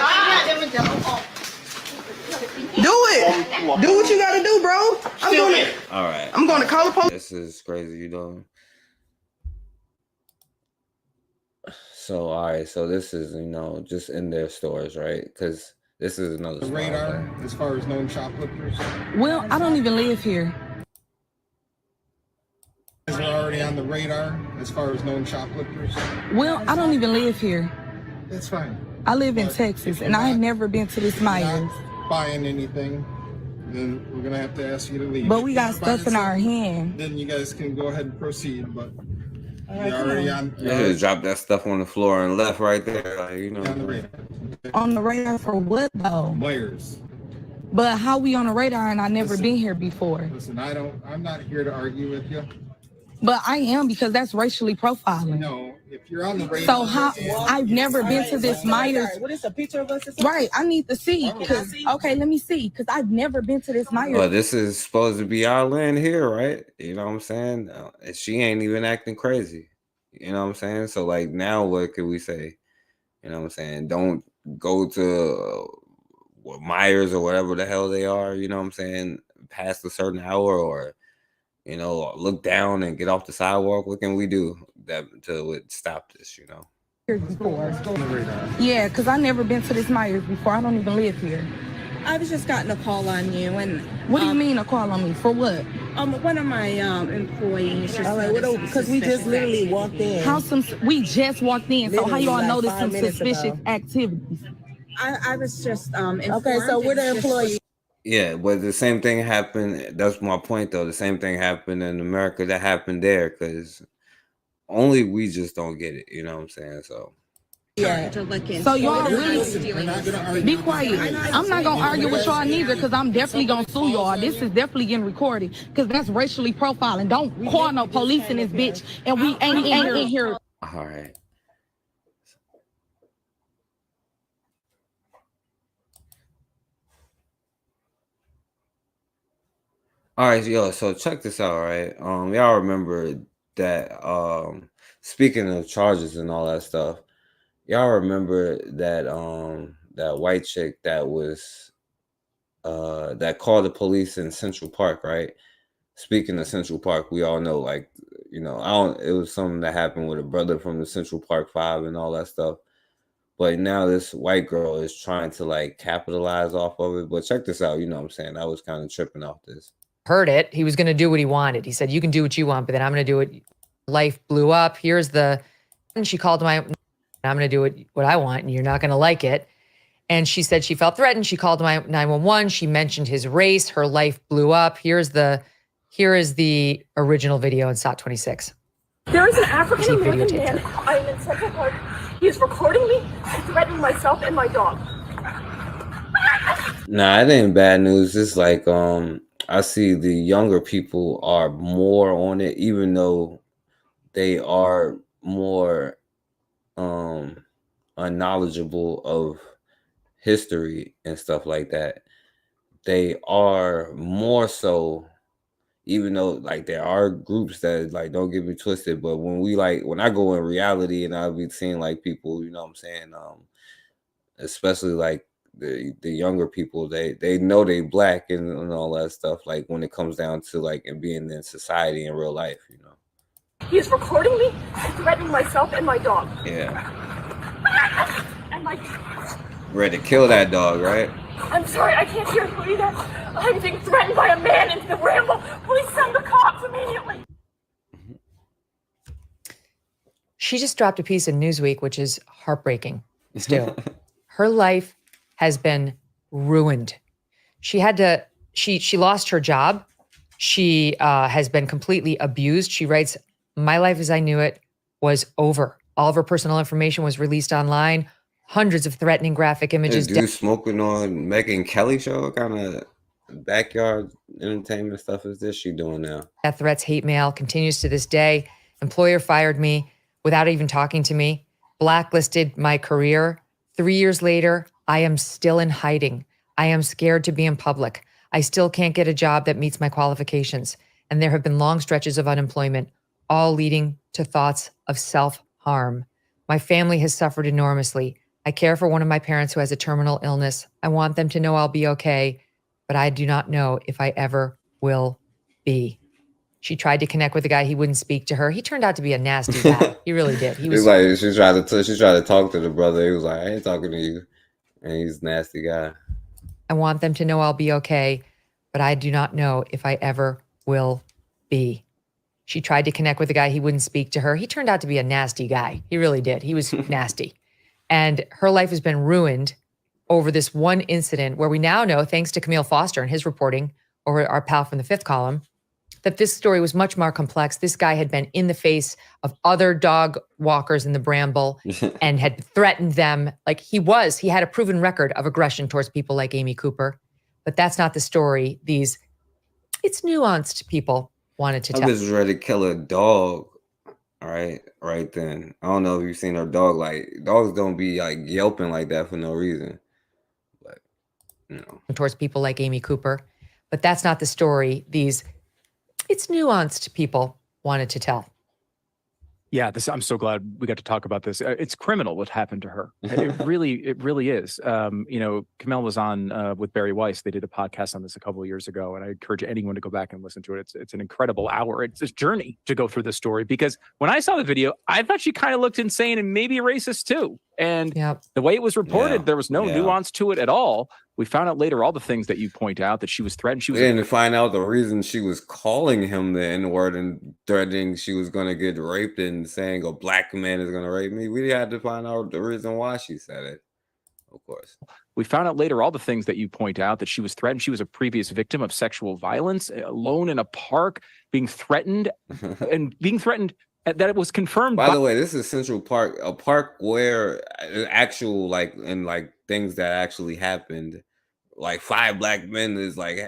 Do it. Do what you gotta do, bro. All right. I'm going to call the police. This is crazy, you know. So, all right. So this is, you know, just in their stores, right? Because this is another radar as far as known shoplifters. Well, I don't even live here. Is it already on the radar as far as known shoplifters? Well, I don't even live here. That's fine. I live in Texas, and I have never been to this Myers. Buying anything, then we're gonna have to ask you to leave. But we got If you find stuff in our something, hand. Then you guys can go ahead and proceed. But right, you're already on. You just dropped that stuff on the floor and left right there. Like, you know. On the radar. On the radar for what though? Myers. But how we on the radar and I never been here before? Listen, I'm not here to argue with you. But I am, because that's racially profiling. No, if you're on the radar. So how? I've never been to this Myers. What is a picture of us? Right, I need to see. Okay, let me see, because I've never been to this Myers. Well, this is supposed to be our land here, right? You know what I'm saying? And she ain't even acting crazy. You know what I'm saying? So, like, now what could we say? You know what I'm saying? Don't go to Myers or whatever the hell they are, you know what I'm saying, past a certain hour, or, you know, look down and get off the sidewalk. What can we do that to stop this, you know? Before. Yeah, because I've never been to this Myers before. I don't even live here. I was just gotten a call on you, and what do you mean a call on me? For what? One of my employees. Because we just literally walked in. We just walked in. So how y'all know there's some suspicious activities? I was just okay. So we're the employees. Yeah, but the same thing happened. That's my point, though. The same thing happened in America that happened there, because only we just don't get it. You know what I'm saying? So. Yeah. So y'all really be quiet. I'm not gonna argue with y'all neither, because I'm definitely gonna sue y'all. This is definitely getting recorded, because that's racially profiling. Don't call no police in this bitch, and we ain't in here. All right. All right, yo, so check this out, right? Y'all remember that speaking of charges and all that stuff, y'all remember that that white chick that was that called the police in Central Park, right? Speaking of Central Park, we all know, like, you know, it was something that happened with a brother from the Central Park 5 and all that stuff. But now this white girl is trying to, like, capitalize off of it. But check this out, you know what I'm saying? I was kind of tripping off this. Heard it. He was going to do what he wanted. He said, you can do what you want, but then I'm going to do it. Life blew up. And she called I'm going to do what I want, and you're not going to like it. And she said she felt threatened. She called 911. She mentioned his race. Her life blew up. Here is the original video in SOT 26. There is an African-American man. I am in Central Park. He is recording me and threatening myself and my dog. Nah, it ain't bad news. It's like, I see the younger people are more on it, even though they are more unknowledgeable of history and stuff like that. They are more so, even though, like, there are groups that, like, don't get me twisted, but when I go in reality and I'll be seeing, like, people, you know what I'm saying, especially like the younger people, they know they black and all that stuff, like, when it comes down to, like, and being in society in real life, you know. He is recording me and threatening myself and my dog. Yeah. And my... Ready to kill that dog, right? I'm sorry, I can't hear you either. I'm being threatened by a man in the Ramble. Please send the cops immediately. She just dropped a piece in Newsweek, which is heartbreaking still. Her life has been ruined. She lost her job. She has been completely abused. She writes, my life as I knew it was over. All of her personal information was released online. Hundreds of threatening graphic images. Dude smoking on Megyn Kelly show? What kind of backyard entertainment stuff is this she doing now? Death threats, hate mail continues to this day. Employer fired me without even talking to me. Blacklisted my career. 3 years later, I am still in hiding. I am scared to be in public. I still can't get a job that meets my qualifications. And there have been long stretches of unemployment, all leading to thoughts of self-harm. My family has suffered enormously. I care for one of my parents who has a terminal illness. I want them to know I'll be okay, but I do not know if I ever will be. She tried to connect with a guy. He wouldn't speak to her. He turned out to be a nasty guy. He really did. He was like, she tried to talk to the brother. He was like, I ain't talking to you. And he's a nasty guy. I want them to know I'll be okay, but I do not know if I ever will be. She tried to connect with a guy. He wouldn't speak to her. He turned out to be a nasty guy. He really did. He was nasty. And her life has been ruined over this one incident where we now know, thanks to Camille Foster and his reporting, or our pal from the Fifth Column, that this story was much more complex. This guy had been in the face of other dog walkers in the Bramble and had threatened them. Like he had a proven record of aggression towards people like Amy Cooper. But that's not the story these, it's nuanced people wanted to I tell. was ready to kill a dog. All right then. I don't know if you've seen her dog. Like dogs don't be like yelping like that for no reason. But towards people like Amy Cooper. But that's not the story these, it's nuanced people wanted to tell. Yeah, I'm so glad we got to talk about this. It's criminal what happened to her. It really is. Camille was on with Barry Weiss. They did a podcast on this a couple of years ago, and I encourage anyone to go back and listen to it. It's an incredible hour. It's this journey to go through this story, because when I saw the video, I thought she kind of looked insane and maybe racist too. And the way it was reported, there was no nuance to it at all. We found out later all the things that you point out, that she was threatened. She was to find out the reason she was calling him the N-word and threatening she was going to get raped and saying a black man is going to rape me. We had to find out the reason why she said it, of course. We found out later all the things that you point out, that she was threatened. She was a previous victim of sexual violence, alone in a park, being threatened and being threatened. That it was confirmed. By the way, this is Central Park, a park where actual things that actually happened, like 5 black men is like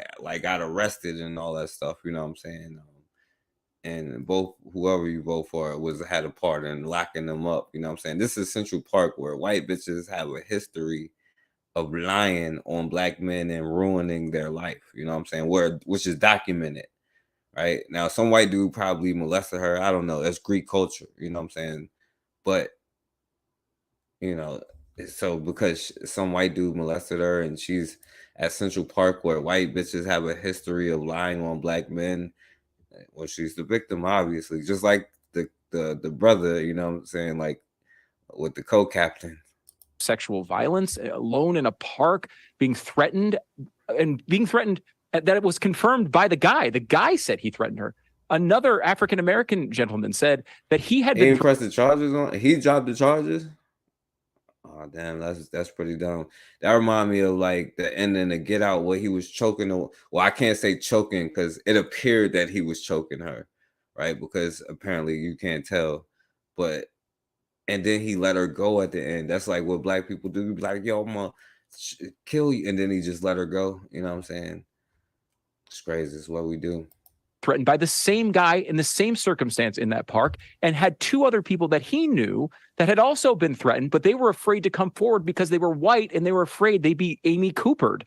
got arrested and all that stuff. You know what I'm saying? And both whoever you vote for had a part in locking them up. You know what I'm saying? This is Central Park, where white bitches have a history of lying on black men and ruining their life. You know what I'm saying? Which is documented. Right now, some white dude probably molested her. I don't know. That's Greek culture. You know what I'm saying? But, so because some white dude molested her and she's at Central Park, where white bitches have a history of lying on black men, well, she's the victim, obviously. Just like the brother, you know what I'm saying? Like with the co-captain. Sexual violence, alone in a park, being threatened that it was confirmed by the guy. The guy said he threatened her. Another African-American gentleman said that he had been pressed the charges on. He dropped the charges. Oh damn, that's pretty dumb. That reminded me of like the ending of Get Out, where he was choking. Well, I can't say choking because it appeared that he was choking her, right? Because apparently you can't tell, and then he let her go at the end. That's like what black people do. Be like, yo, I'm gonna kill you, and then he just let her go. You know what I'm saying? It's crazy. It's what we do. Threatened by the same guy in the same circumstance in that park, and had 2 other people that he knew that had also been threatened, but they were afraid to come forward because they were white and they were afraid they'd be Amy Coopered.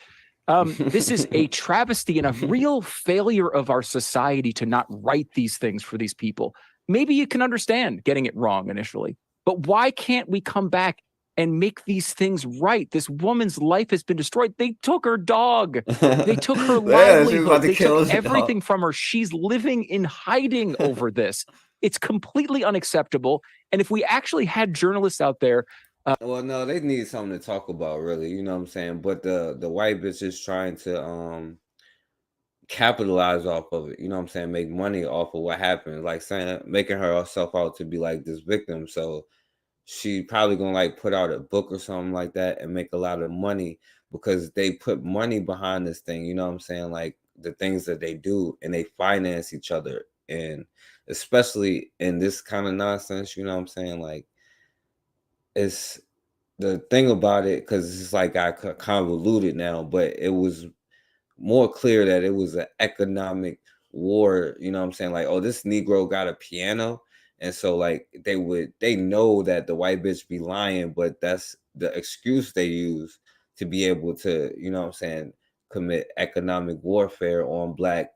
This is a travesty and a real failure of our society to not write these things for these people. Maybe you can understand getting it wrong initially, but why can't we come back and make these things right? This woman's life has been destroyed. They took her dog. They took her livelihood. They took everything from her. She's living in hiding over this. It's completely unacceptable. And if we actually had journalists out there, well, no, they need something to talk about, really. You know what I'm saying? But the white bitch is trying to capitalize off of it. You know what I'm saying? Make money off of what happened. Like saying, making herself out to be like this victim. So she probably gonna like put out a book or something like that and make a lot of money, because they put money behind this thing. You know what I'm saying? Like the things that they do, and they finance each other. And especially in this kind of nonsense, you know what I'm saying? Like, it's the thing about it, because it's like I convoluted now, but it was more clear that it was an economic war. You know what I'm saying? Like, oh, this Negro got a piano. And so like they know that the white bitch be lying, but that's the excuse they use to be able to, you know what I'm saying, commit economic warfare on black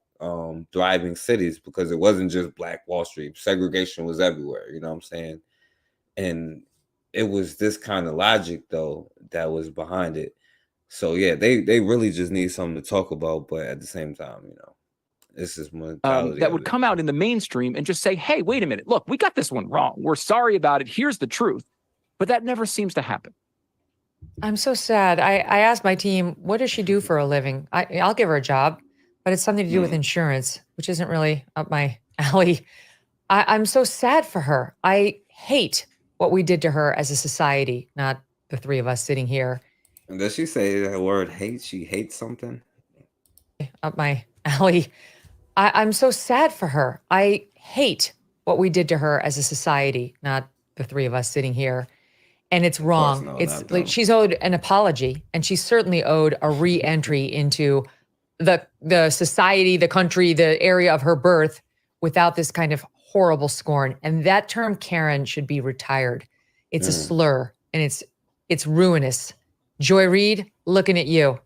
thriving cities, because it wasn't just Black Wall Street. Segregation was everywhere, you know what I'm saying? And it was this kind of logic though that was behind it. So yeah, they really just need something to talk about, but at the same time, you know, this is that would come out in the mainstream and just say, hey, wait a minute, look, we got this one wrong. We're sorry about it. Here's the truth. But that never seems to happen. I'm so sad. I asked my team, what does she do for a living? I'll give her a job, but it's something to do with insurance, which isn't really up my alley. I'm so sad for her. I hate what we did to her as a society, not the 3 of us sitting here. Does she say the word hate? She hates something? Up my alley. I'm so sad for her. I hate what we did to her as a society, not the three of us sitting here. And it's wrong. no, It's not like them. she's owed an apology, and she's certainly owed a re-entry into the society, the country, the area of her birth without this kind of horrible scorn. And that term Karen should be retired. It's a slur, and it's ruinous. Joy Reid, looking at you.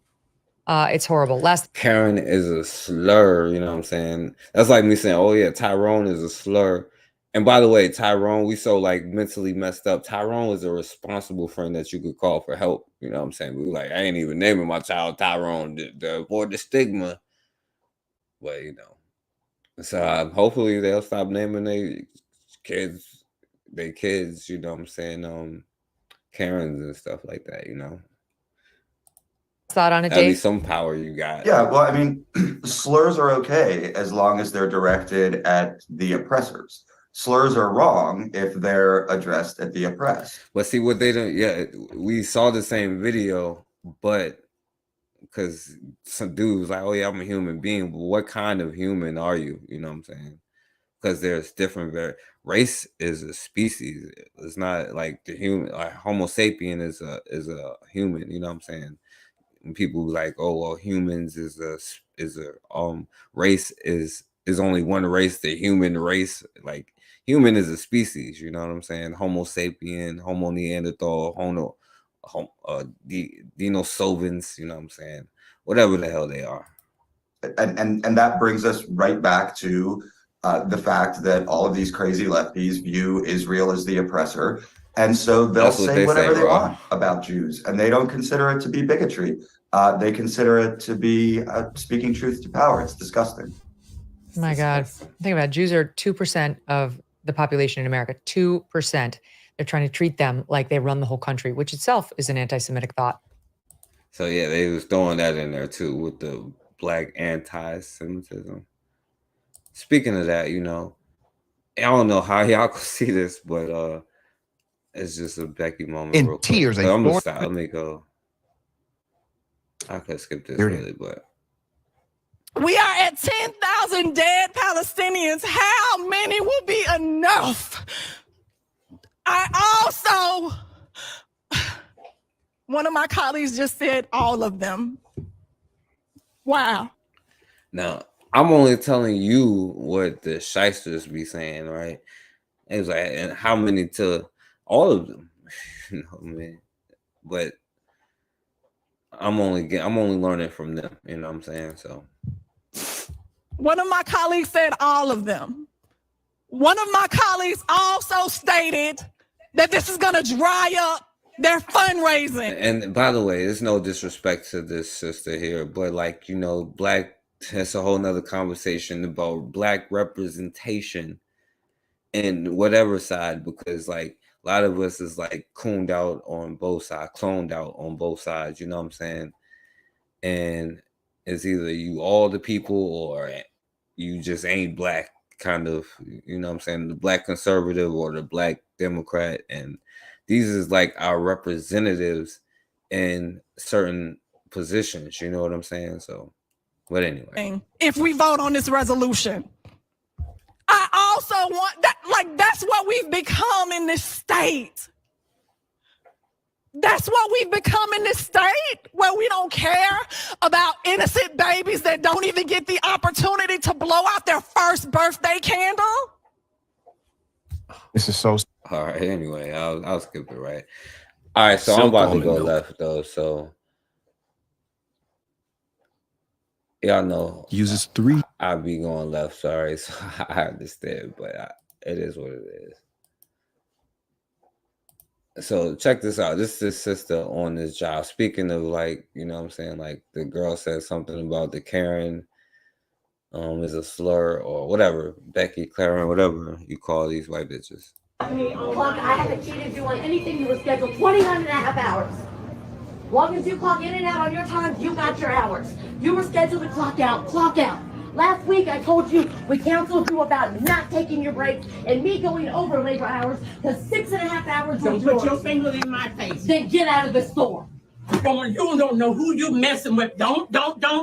It's horrible. Karen is a slur, you know what I'm saying? That's like me saying, oh yeah, Tyrone is a slur. And by the way, Tyrone, we so like mentally messed up. Tyrone was a responsible friend that you could call for help. You know what I'm saying? We were like, I ain't even naming my child Tyrone to avoid the stigma. But you know, so hopefully they'll stop naming their kids, you know what I'm saying? Karens and stuff like that, you know. Thought on it, At Dave? least some power you got. Yeah, well, I mean, slurs are okay as long as they're directed at the oppressors. Slurs are wrong if they're addressed at the oppressed. But see what they don't. Yeah, we saw the same video, but because some dude was like, "Oh yeah, I'm a human being," but what kind of human are you? You know what I'm saying? Because there's different race is a species. It's not like the human. Like Homo sapien is a human. You know what I'm saying? When people like, "Oh well, humans is a race is only one race, the human race." Like human is a species, you know what I'm saying? Homo sapien, Homo Neanderthal, Denisovans, you know what I'm saying? Whatever the hell they are. And that brings us right back to the fact that all of these crazy lefties view Israel as the oppressor. And so they'll say whatever they want about Jews, and they don't consider it to be bigotry. They consider it to be speaking truth to power. It's disgusting. My God. Think about it. Jews are 2% of the population in America. 2%. They're trying to treat them like they run the whole country, which itself is an anti-Semitic thought. So yeah, they was throwing that in there too with the black anti-Semitism. Speaking of that, you know, I don't know how y'all could see this, but it's just a Becky moment. In real quick. tears, So I'm gonna stop. Let me go. I could skip this really, but We are at 10,000 dead Palestinians. How many will be enough? I also, one of my colleagues just said all of them. Wow. now I'm only telling you what the shysters be saying, right? It was like, and how many to all of them, you know, man. But I'm only learning from them, you know what I'm saying? So One of my colleagues said all of them. One of my colleagues also stated that this is going to dry up their fundraising. And by the way, there's no disrespect to this sister here, but like, you know, that's a whole nother conversation about black representation in whatever side, because like a lot of us is like cloned out on both sides, you know what I'm saying? And it's either you all the people or you just ain't black, kind of, you know what I'm saying? The black conservative or the black Democrat. And these is like our representatives in certain positions, you know what I'm saying? So, but anyway. If we vote on this resolution, I also want that, like, that's what we've become in this state. That's what we've become in this state, where we don't care about innocent babies that don't even get the opportunity to blow out their first birthday candle. This is so. All right. Anyway, I'll skip it. Right. All right. So I'm about to go left though. So y'all know uses 3. I'll be going left. Sorry. So I understand, but it is what it is. So check this out. This is sister on this job. Speaking of, like, you know what I'm saying? Like the girl said something about the Karen is a slur or whatever. Becky, Karen, whatever you call these white bitches. Look, I haven't cheated you on anything. You were scheduled 29 and a half hours. Long as you clock in and out on your time, you got your hours. You were scheduled to clock out, clock out. Last week, I told you, we counseled you about not taking your breaks and me going over labor hours to 6.5 hours. Don't put your finger in my face. Then get out of the store. Woman, you don't know who you messing with. Don't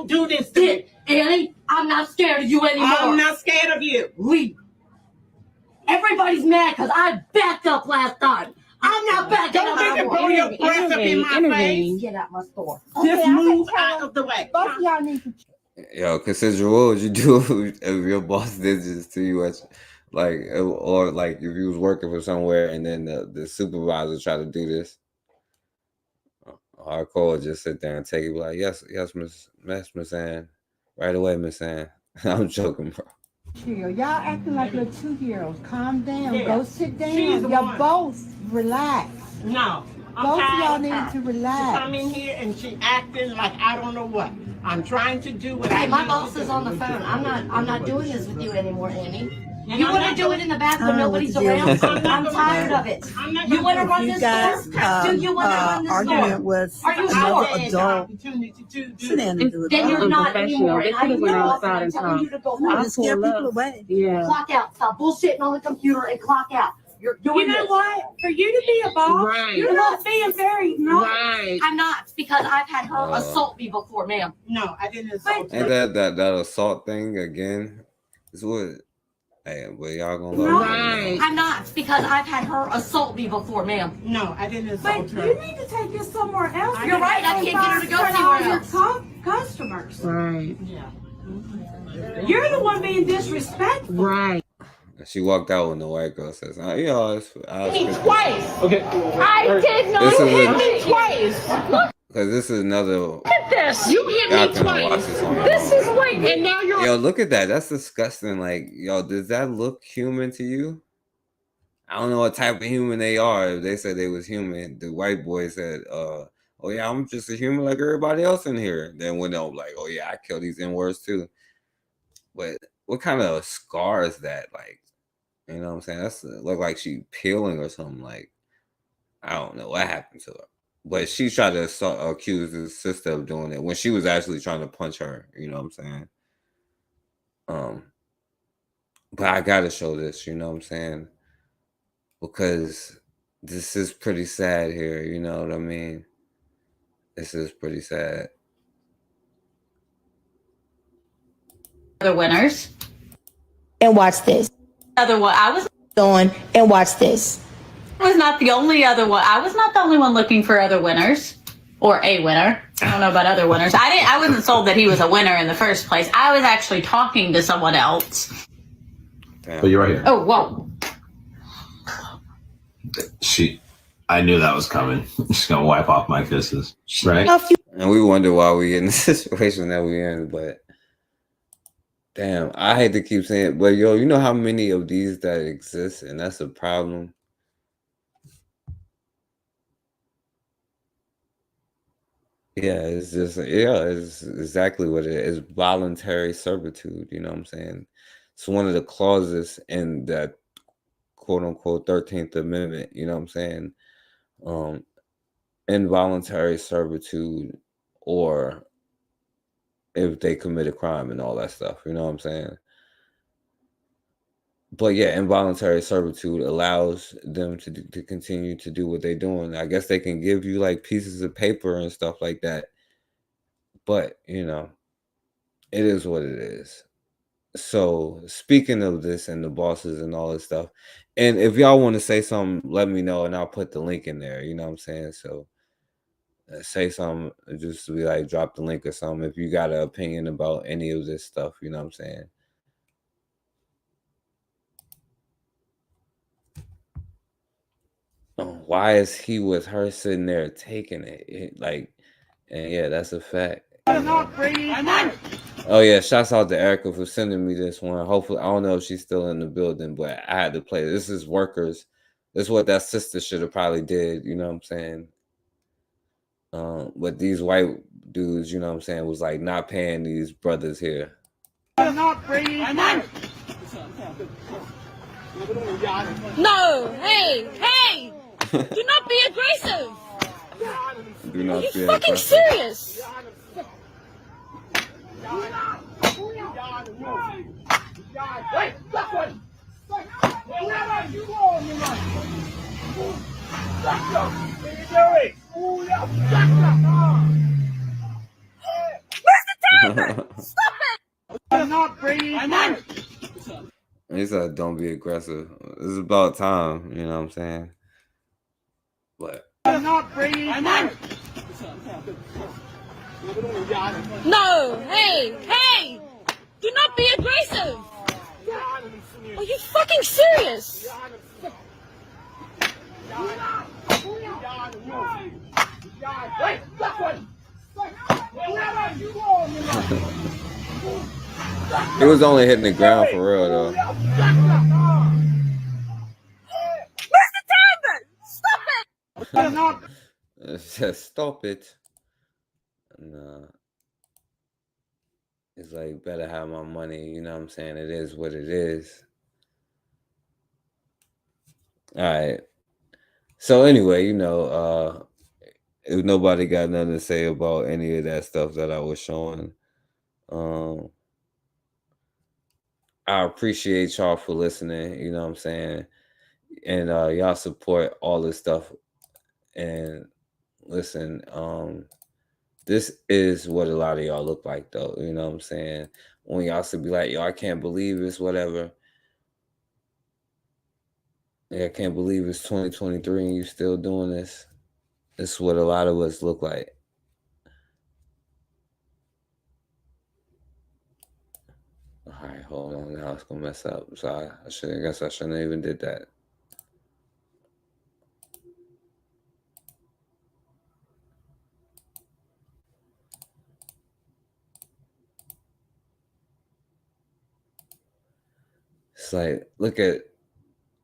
do this to me. Annie, I'm not scared of you anymore. I'm not scared of you. Everybody's mad because I backed up last time. I'm not backing up. Don't make it blow your breath up in my face. Get out my store. Just move out of the way. Both of y'all need to. Yo, consider what would you do if your boss did this to you at, like, or like if you was working for somewhere and then the supervisor tried to do this? Hardcore, just sit there and take it. Be like, yes, Miss Ann, right away, Miss Ann. I'm joking, bro. Y'all acting like little 2-year-olds. Calm down. Yeah. Go sit down. She's the Y'all one. both relax. No. I'm Both of tired y'all of need her. to relax. She come in here and she acting like I don't know what. I'm trying to do what I Hey, my need boss to is do. on the phone. I'm not doing this with you anymore, Annie. And You I'm want to not do gonna- it in the back I when don't know nobody's what to around? do. I'm tired of it. I'm not You gonna want to do run You this guys, store? Do you want to run this argument store? with Are you another sure? adult. Sit down and do it. Then you're not anymore. And I went know outside I'm and telling you to go No, home. just scare people away. Clock out. Stop bullshitting on the computer and clock out. You're doing You know this. what? For you to be a boss, Right. you're not being very nice. Right. I'm not, because I've had her assault me before, ma'am. No, I didn't assault And you. that assault thing again is what. Hey, but y'all gonna love it. I'm not, because I've had her assault me before, ma'am. No, I didn't But assault her. you need to take it somewhere else. You're right, I can't get her to go For all anywhere your else. customers. Right. You're the one being disrespectful. Right. She walked out when the white girl says, you know, I was Hit me twice. Okay. I did not This is hit a- me twice. Look Because this is another. at this. You hit Y'all me can watch twice. this on This is like, and now you're. Yo, look at that. That's disgusting. Like, yo, does that look human to you? I don't know what type of human they are. If they said they was human, the white boy said, oh yeah, I'm just a human like everybody else in here. Then when they're like, oh yeah, I kill these N-words too. But what kind of scar is that? Like, you know what I'm saying? That's look like she peeling or something. Like, I don't know what happened to her. But she tried to accuse his sister of doing it when she was actually trying to punch her. You know what I'm saying? But I gotta show this. You know what I'm saying? Because this is pretty sad here. You know what I mean? This is pretty sad. Other winners. And watch this. Other one. I was going and watch this. I was not the only other one. I was not the only one looking for other winners or a winner. I don't know about other winners. I wasn't sold that he was a winner in the first place. I was actually talking to someone else. But you're right here. Oh, whoa. I knew that was coming. Just gonna wipe off my kisses, right? And we wonder why we in the situation that we in, but damn, I hate to keep saying it, but yo, you know how many of these that exist, and that's a problem. Yeah, it's just it's exactly what it is. Voluntary servitude, you know what I'm saying? It's one of the clauses in that quote unquote 13th Amendment, you know what I'm saying? Involuntary servitude, or if they commit a crime and all that stuff, you know what I'm saying? But yeah, involuntary servitude allows them to continue to do what they're doing. I guess they can give you like pieces of paper and stuff like that, but you know, it is what it is. So speaking of this and the bosses and all this stuff, and if y'all want to say something, let me know and I'll put the link in there, you know what I'm saying? So say something, just be like, drop the link or something if you got an opinion about any of this stuff, you know what I'm saying? Why is he with her sitting there taking it? Like, and yeah, that's a fact. Oh yeah, shouts out to Erica for sending me this one. Hopefully, I don't know if she's still in the building, but I had to play. This is Workers. This is what that sister should have probably did. You know what I'm saying? But these white dudes, you know what I'm saying, was like not paying these brothers here. No, hey! Do not be aggressive. Do not Are you be fucking aggressive. serious? Stop it! I'm not bringing money. He said, "Don't be aggressive." It's about time, you know what I'm saying? But I'm not bringing money. No, hey! Do not be aggressive. Are you fucking serious? he was only hitting the ground for real though. Mr. Tandon, stop it! It says, "Stop it." Nah. It's like, better have my money, you know what I'm saying? It is what it is. All right. So anyway, you know, if nobody got nothing to say about any of that stuff that I was showing, I appreciate y'all for listening, you know what I'm saying? And y'all support all this stuff. And listen, this is what a lot of y'all look like though, you know what I'm saying? When y'all should be like, yo, I can't believe it's whatever. Yeah, I can't believe it's 2023 and you still doing this. This is what a lot of us look like. All right, hold on. Now it's gonna mess up. I'm sorry. I guess I shouldn't have even did that. It's like, look at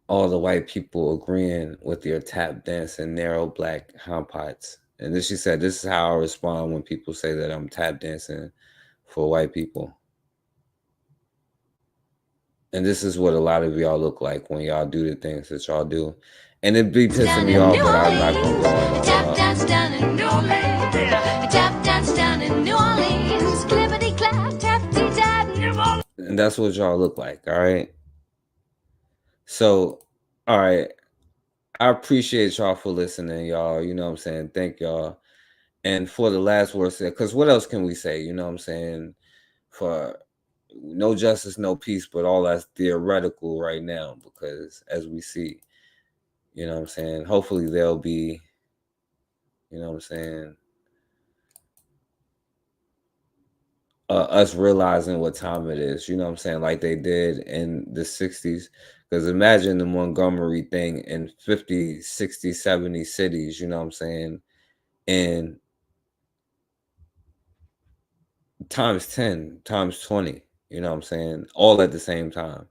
all the white people agreeing with your tap dancing narrow black hotpots. And then she said, this is how I respond when people say that I'm tap dancing for white people. And this is what a lot of y'all look like when y'all do the things that y'all do. And it be pissing me off, but I'm not going to go on. Tap dance down in New Orleans. Tap dance down in New Orleans. Clippity clap, tappity tap, New Orleans. And that's what y'all look like, all right? So, all right. I appreciate y'all for listening, y'all. You know what I'm saying? Thank y'all. And for the last word said, because what else can we say? You know what I'm saying? For no justice, no peace, but all that's theoretical right now, because as we see, you know what I'm saying? Hopefully there'll be, you know what I'm saying? Us realizing what time it is, you know what I'm saying? Like they did in the 60s. Because imagine the Montgomery thing in 50, 60, 70 cities, you know what I'm saying? And times 10, times 20, you know what I'm saying? All at the same time,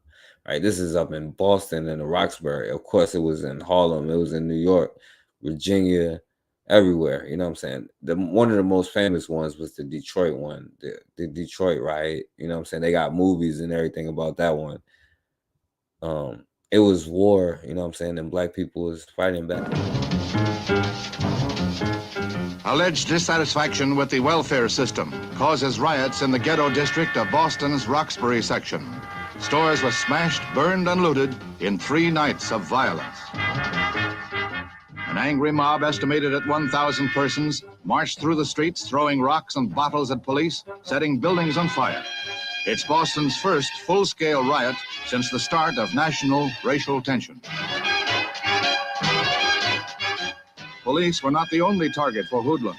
right? This is up in Boston and Roxbury. Of course, it was in Harlem. It was in New York, Virginia, everywhere, you know what I'm saying? One of the most famous ones was the Detroit one, the Detroit riot, you know what I'm saying? They got movies and everything about that one. It was war, you know what I'm saying, and black people was fighting back. Alleged dissatisfaction with the welfare system causes riots in the ghetto district of Boston's Roxbury section. Stores were smashed, burned, and looted in 3 nights of violence. An angry mob estimated at 1,000 persons marched through the streets, throwing rocks and bottles at police, setting buildings on fire. It's Boston's first full-scale riot since the start of national racial tension. Police were not the only target for hoodlums.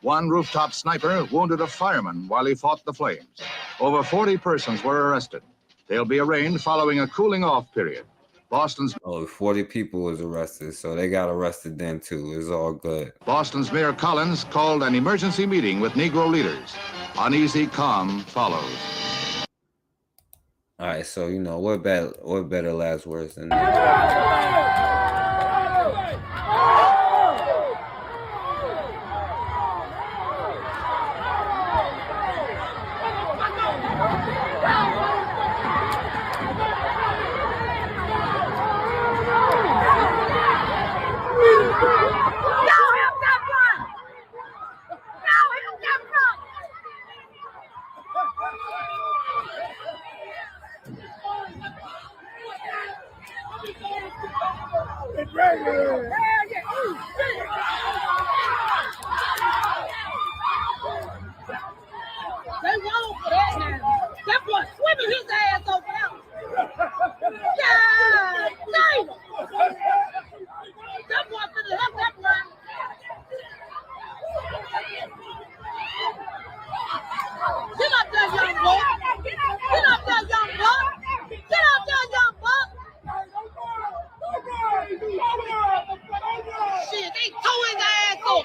One rooftop sniper wounded a fireman while he fought the flames. Over 40 persons were arrested. They'll be arraigned following a cooling-off period. Boston's 40 people was arrested, so they got arrested then too. It's all good. Boston's Mayor Collins called an emergency meeting with Negro leaders. Uneasy calm follows. All right, so you know what better last words than that? They want his ass over there. Yeah, damn. That boy finna help that boy. Get up there, young boy. Get up there, young buck. Get up there, young buck. Shit, they tore his ass up.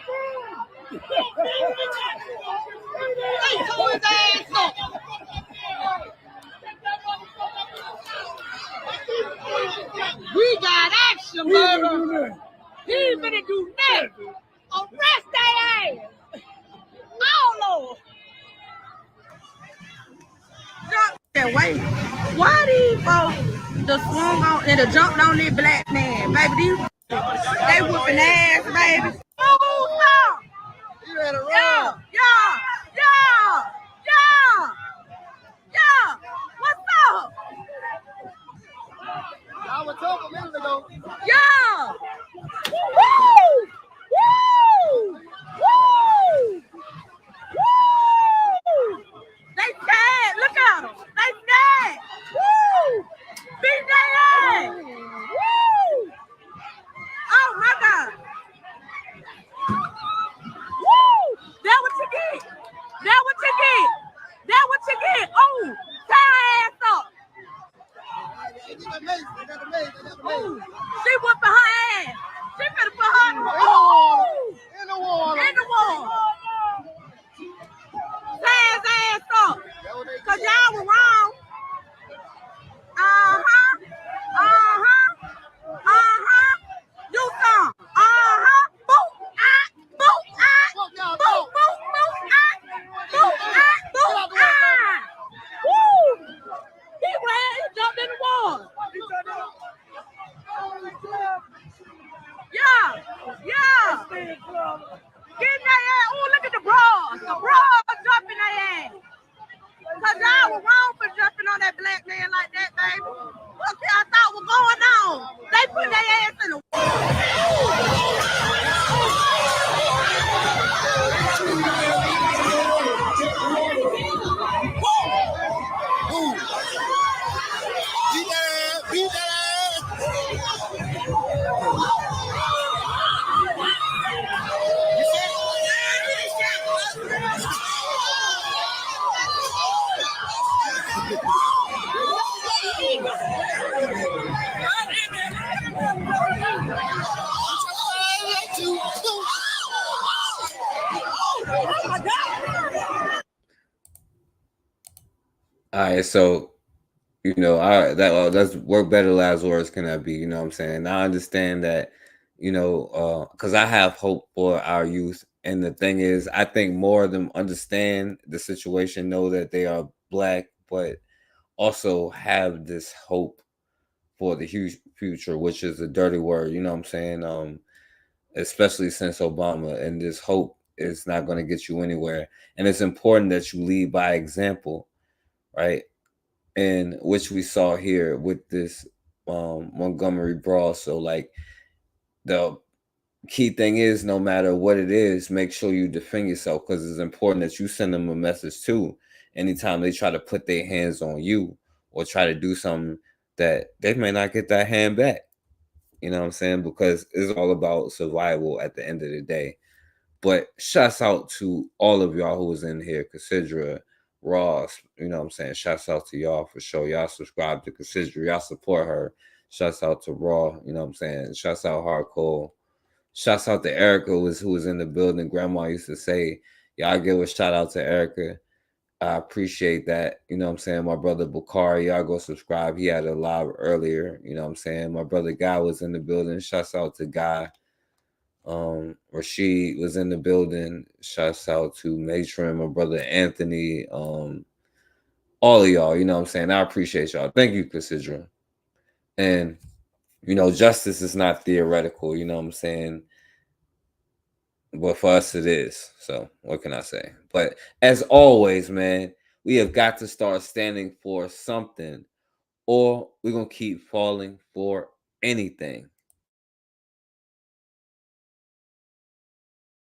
They tore his ass up. We got action, baby. He ain't finna do nothing. Arrest that ass. Oh, Lord. That way. Why these folks just swung on and jumped on this black man, baby? They whooping ass, baby. Oh, stop. You better run. Yeah. What's up? I was told a minute ago. Yeah. Woo! They sad. Look at them. They sad. Woo! Beat their ass. Woo! Oh my God. Woo! That what you get. Oh, tie ass up. Ooh, she whooping her ass. She better put her in the water. In the water. Tie his ass up. Cause y'all were wrong. Do some. Boop. Boop. Woo! He jumped in the water. Yeah. Get in their ass. Oh, look at the bras. The bras jumping their ass. Cause y'all were wrong for jumping on that black man like that, baby. What y'all thought was going on? They put their ass in the Beat that All right, so that's work better last words can that be, you know what I'm saying? I understand that, because I have hope for our youth. And the thing is, I think more of them understand the situation, know that they are black, but also have this hope for the huge future, which is a dirty word, you know what I'm saying? Especially since Obama, and this hope is not going to get you anywhere. And it's important that you lead by example, right? And which we saw here with this Montgomery brawl. So like the key thing is, no matter what it is, make sure you defend yourself, because it's important that you send them a message too. Anytime they try to put their hands on you or try to do something that they may not get that hand back. You know what I'm saying? Because it's all about survival at the end of the day. But shouts out to all of y'all who was in here. Casidra, Ross, you know what I'm saying? Shouts out to y'all for sure. Y'all subscribe to Casidra. Y'all support her. Shouts out to Raw, you know what I'm saying? Shouts out Hardcore. Shouts out to Erica, who was in the building. Grandma used to say, y'all give a shout out to Erica. I appreciate that. You know what I'm saying? My brother Bukhari, y'all go subscribe. He had a live earlier. You know what I'm saying? My brother Guy was in the building. Shouts out to Guy. Rashid was in the building. Shouts out to Matron, my brother Anthony. All of y'all, you know what I'm saying? I appreciate y'all. Thank you, Casidra. And, justice is not theoretical, you know what I'm saying? But for us, it is. So what can I say? But as always, man, we have got to start standing for something, or we're going to keep falling for anything.